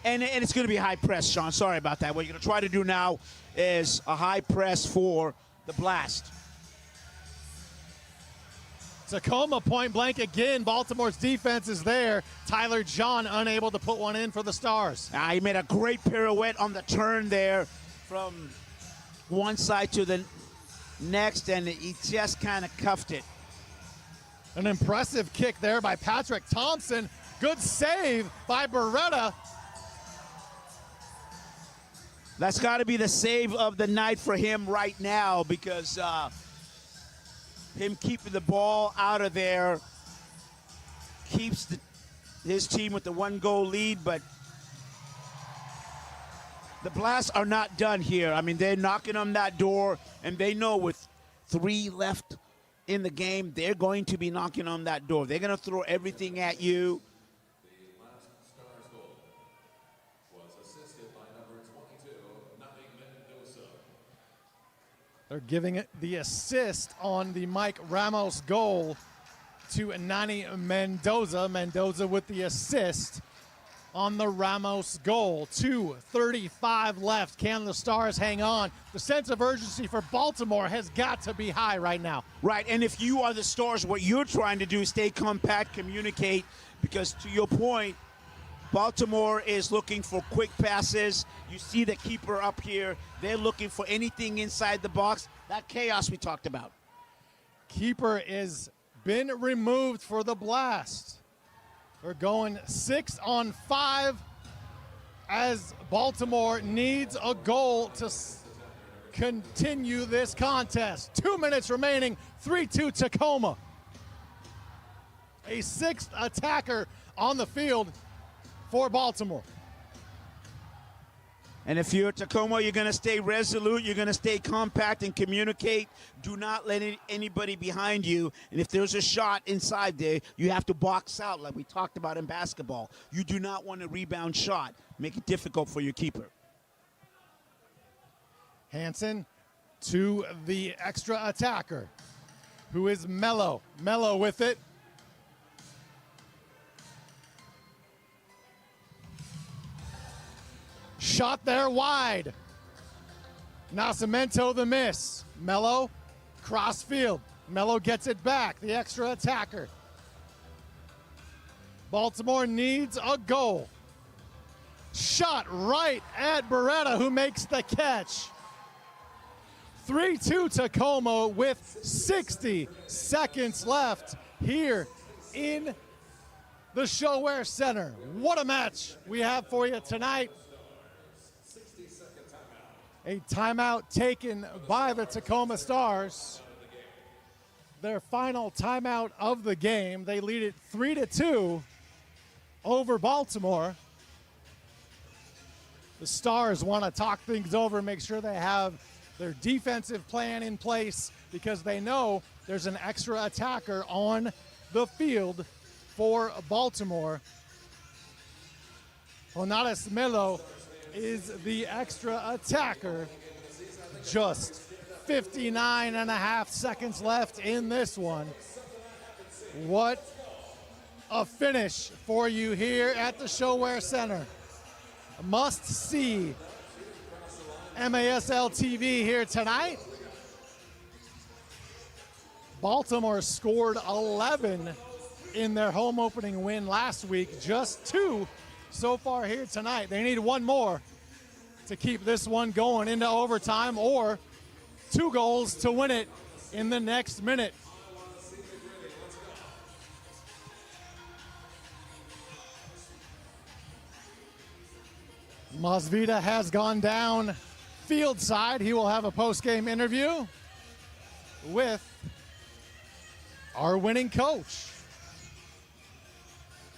And it's going to be high press, Sean. Sorry about that. What you're going to try to do now is a high press for the Blast. Tacoma point blank again. Baltimore's defense is there. Tyler John unable to put one in for the Stars. He made a great pirouette on the turn there from one side to the next, and he just kind of cuffed it. An impressive kick there by Patrick Thompson. Good save by Beretta. That's got to be the save of the night for him right now because him keeping the ball out of there keeps his team with the 1-goal lead, but the Blast are not done here. I mean, they're knocking on that door, and they know with 3 left in the game, they're going to be knocking on that door. They're going to throw everything at you. The last Stars goal was assisted by number 22, Nani Mendoza. They're giving it the assist on the Mike Ramos goal to Nani Mendoza. Mendoza with the assist on the Ramos goal. 2:35 left. Can the Stars hang on? The sense of urgency for Baltimore has got to be high right now. Right, and if you are the Stars, what you're trying to do is stay compact, communicate, because to your point, Baltimore is looking for quick passes. You see the keeper up here. They're looking for anything inside the box. That chaos we talked about. Keeper is been removed for the Blast. We're going 6-on-5 as Baltimore needs a goal to continue this contest. 2 minutes remaining, 3-2 Tacoma. A 6th attacker on the field for Baltimore. And if you're Tacoma, you're going to stay resolute. You're going to stay compact and communicate. Do not let anybody behind you. And if there's a shot inside there, you have to box out like we talked about in basketball. You do not want a rebound shot. Make it difficult for your keeper. Hansen to the extra attacker, who is Mello. Mello with it. Shot there wide. Nascimento the miss. Mello, cross field. Mello gets it back, the extra attacker. Baltimore needs a goal. Shot right at Beretta, who makes the catch. 3-2 Tacoma with 60 seconds left here in the ShoWare Center. What a match we have for you tonight. A timeout taken by the Tacoma Stars. Their final timeout of the game. They lead it 3-2 over Baltimore. The Stars want to talk things over, make sure they have their defensive plan in place because they know there's an extra attacker on the field for Baltimore. Onadas Melo is the extra attacker. Just 59.5 seconds left in this one. What a finish for you here at the ShoWare Center. Must see MASL TV here tonight. Baltimore scored 11 in their home opening win last week. Just 2 so far here tonight. They need 1 more to keep this one going into overtime, or 2 goals to win it in the next minute. Masvida has gone down field side. He will have a post-game interview with our winning coach.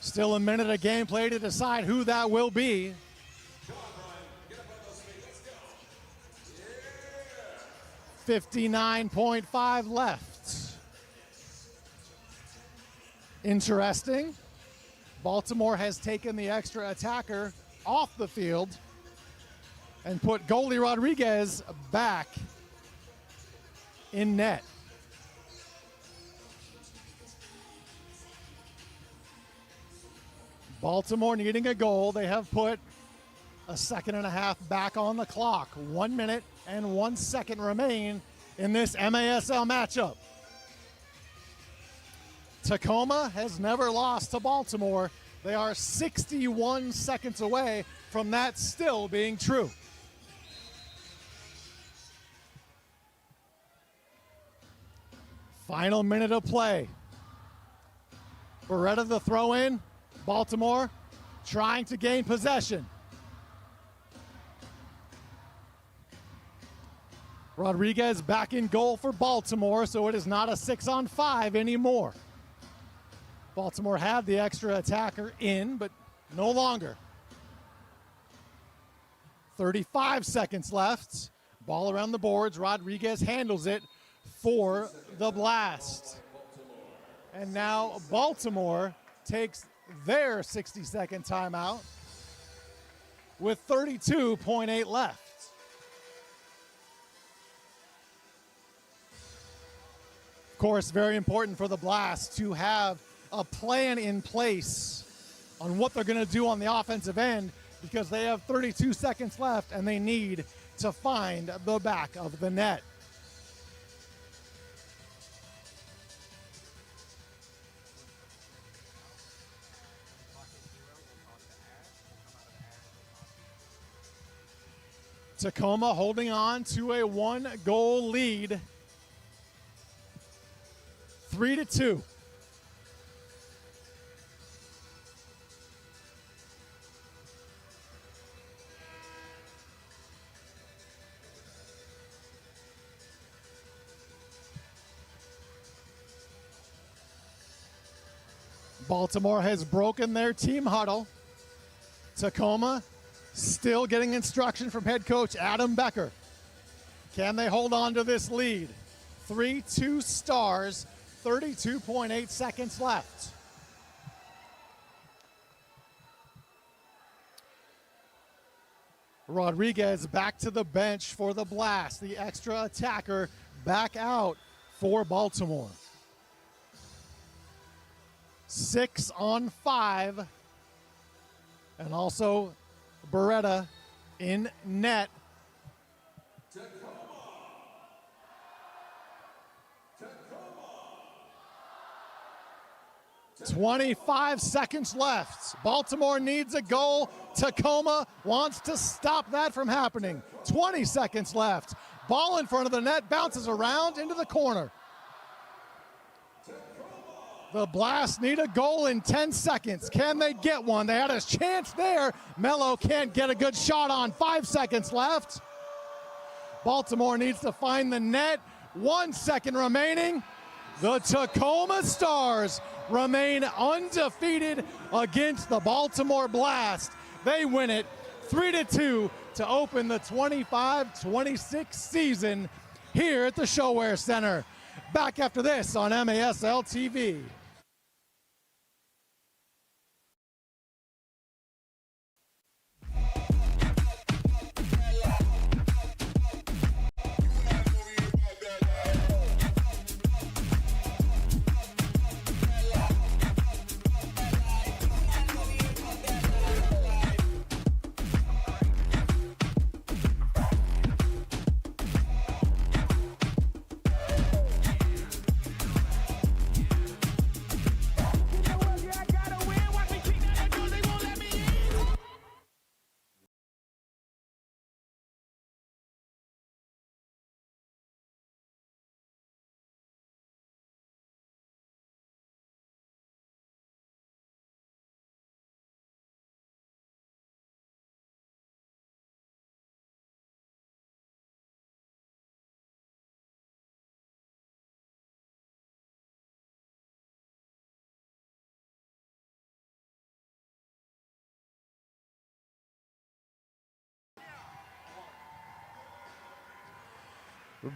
Still a minute of gameplay to decide who that will be. 59.5 left. Interesting. Baltimore has taken the extra attacker off the field and put goalie Rodriguez back in net. Baltimore needing a goal. They have put a second and a half back on the clock. 1 minute and 1 second remain in this MASL matchup. Tacoma has never lost to Baltimore. They are 61 seconds away from that still being true. Final minute of play. Beretta the throw in. Baltimore trying to gain possession. Rodriguez back in goal for Baltimore, so it is not a 6-on-5 anymore. Baltimore had the extra attacker in, but no longer. 35 seconds left. Ball around the boards. Rodriguez handles it for the Blast. And now Baltimore takes their 60-second timeout with 32.8 left. Of course, very important for the Blast to have a plan in place on what they're going to do on the offensive end, because they have 32 seconds left and they need to find the back of the net. Tacoma holding on to a 1-goal lead. 3-2. Baltimore has broken their team huddle. Tacoma still getting instruction from head coach Adam Becker. Can they hold on to this lead? 3-2 Stars, 32.8 seconds left. Rodriguez back to the bench for the Blast. The extra attacker back out for Baltimore. 6-on-5. And also Beretta in net. 25 seconds left. Baltimore needs a goal. Tacoma wants to stop that from happening. 20 seconds left. Ball in front of the net, bounces around into the corner. The Blast need a goal in 10 seconds. Can they get one? They had a chance there. Mello can't get a good shot on. 5 seconds left. Baltimore needs to find the net. 1 second remaining. The Tacoma Stars remain undefeated against the Baltimore Blast. They win it 3-2 to open the 25-26 season here at the ShoWare Center. Back after this on MASL TV.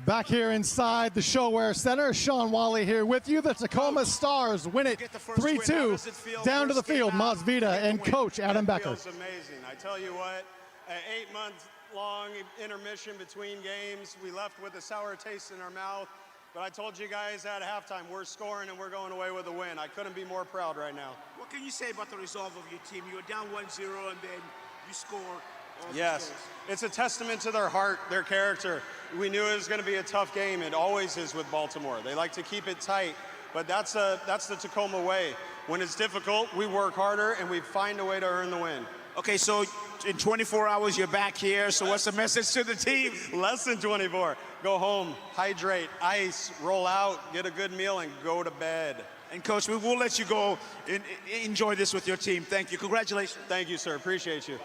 Back here inside the ShoWare Center, Sean Wally here with you. The Tacoma Stars win it 3-2 down to the field. Maz Vida and Coach Adam Becker. It feels amazing. I tell you what, an 8-month-long intermission between games, we left with a sour taste in our mouth. But I told you guys at halftime, we're scoring and we're going away with a win. I couldn't be more proud right now. What can you say about the resolve of your team? You were down 1-0 and then you score. Yes, it's a testament to their heart, their character. We knew it was going to be a tough game. It always is with Baltimore. They like to keep it tight, but that's the Tacoma way. When it's difficult, we work harder and we find a way to earn the win. Okay, so in 24 hours, you're back here. So what's the message to the team? Less than 24. Go home, hydrate, ice, roll out, get a good meal, and go to bed. And Coach, we will let you go and enjoy this with your team. Thank you. Congratulations. Thank you, sir. Appreciate you.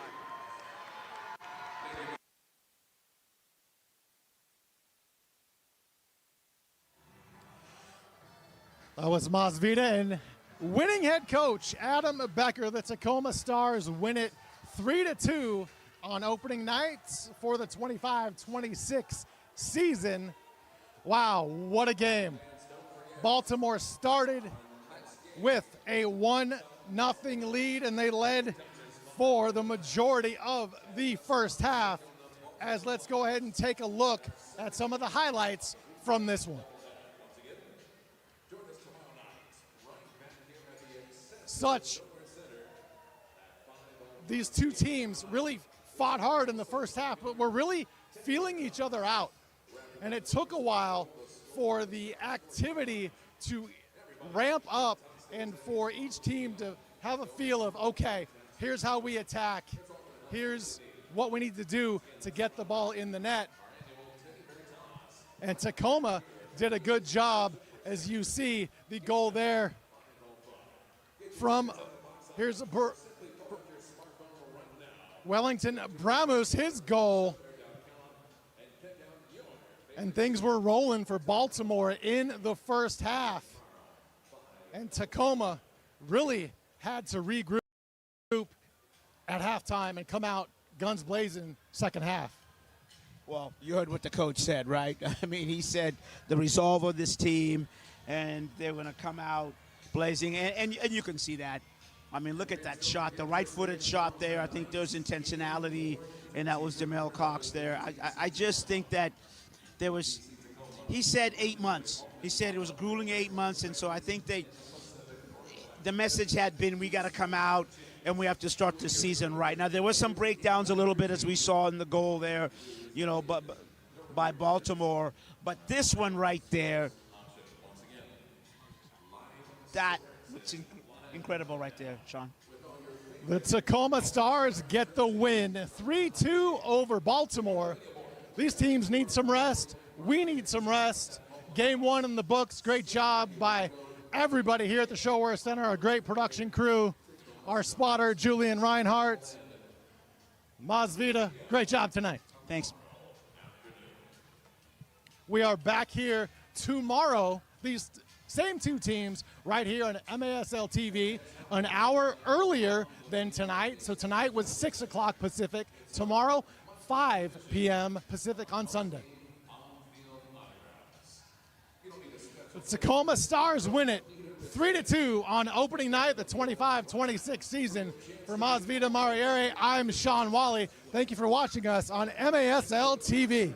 That was Maz Vida and winning head coach Adam Becker. The Tacoma Stars win it 3-2 on opening night for the 25-26 season. Wow, what a game. Baltimore started with a 1-0 lead, and they led for the majority of the first half. As let's go ahead and take a look at some of the highlights from this one. These two teams really fought hard in the first half, but were really feeling each other out. And it took a while for the activity to ramp up and for each team to have a feel of, okay, here's how we attack. Here's what we need to do to get the ball in the net. And Tacoma did a good job, as you see the goal there from, here's Wellington Bramus, his goal. And things were rolling for Baltimore in the first half. And Tacoma really had to regroup at halftime and come out guns blazing second half. Well, you heard what the coach said, right? I mean, he said the resolve of this team, and they're going to come out blazing, and you can see that. I mean, look at that shot, the right-footed shot there. I think there's intentionality, and that was Jamel Cox there. I just think that there was, he said 8 months. He said it was a grueling 8 months, and so I think the message had been we got to come out and we have to start the season right. Now, there was some breakdowns a little bit, as we saw in the goal there, you know, but by Baltimore. But this one right there, that's incredible right there, Sean. The Tacoma Stars get the win, 3-2 over Baltimore. These teams need some rest. We need some rest. Game one in the books. Great job by everybody here at the ShoWare Center, a great production crew. Our spotter, Julian Reinhardt. Maz Vida, great job tonight. Thanks. We are back here tomorrow. These same two teams right here on MASL TV an hour earlier than tonight. So tonight was 6 o'clock Pacific. Tomorrow, 5 p.m. Pacific on Sunday. The Tacoma Stars win it 3-2 on opening night, the 25-26 season. For Maz Vida Mariere, I'm Sean Wally. Thank you for watching us on MASL TV.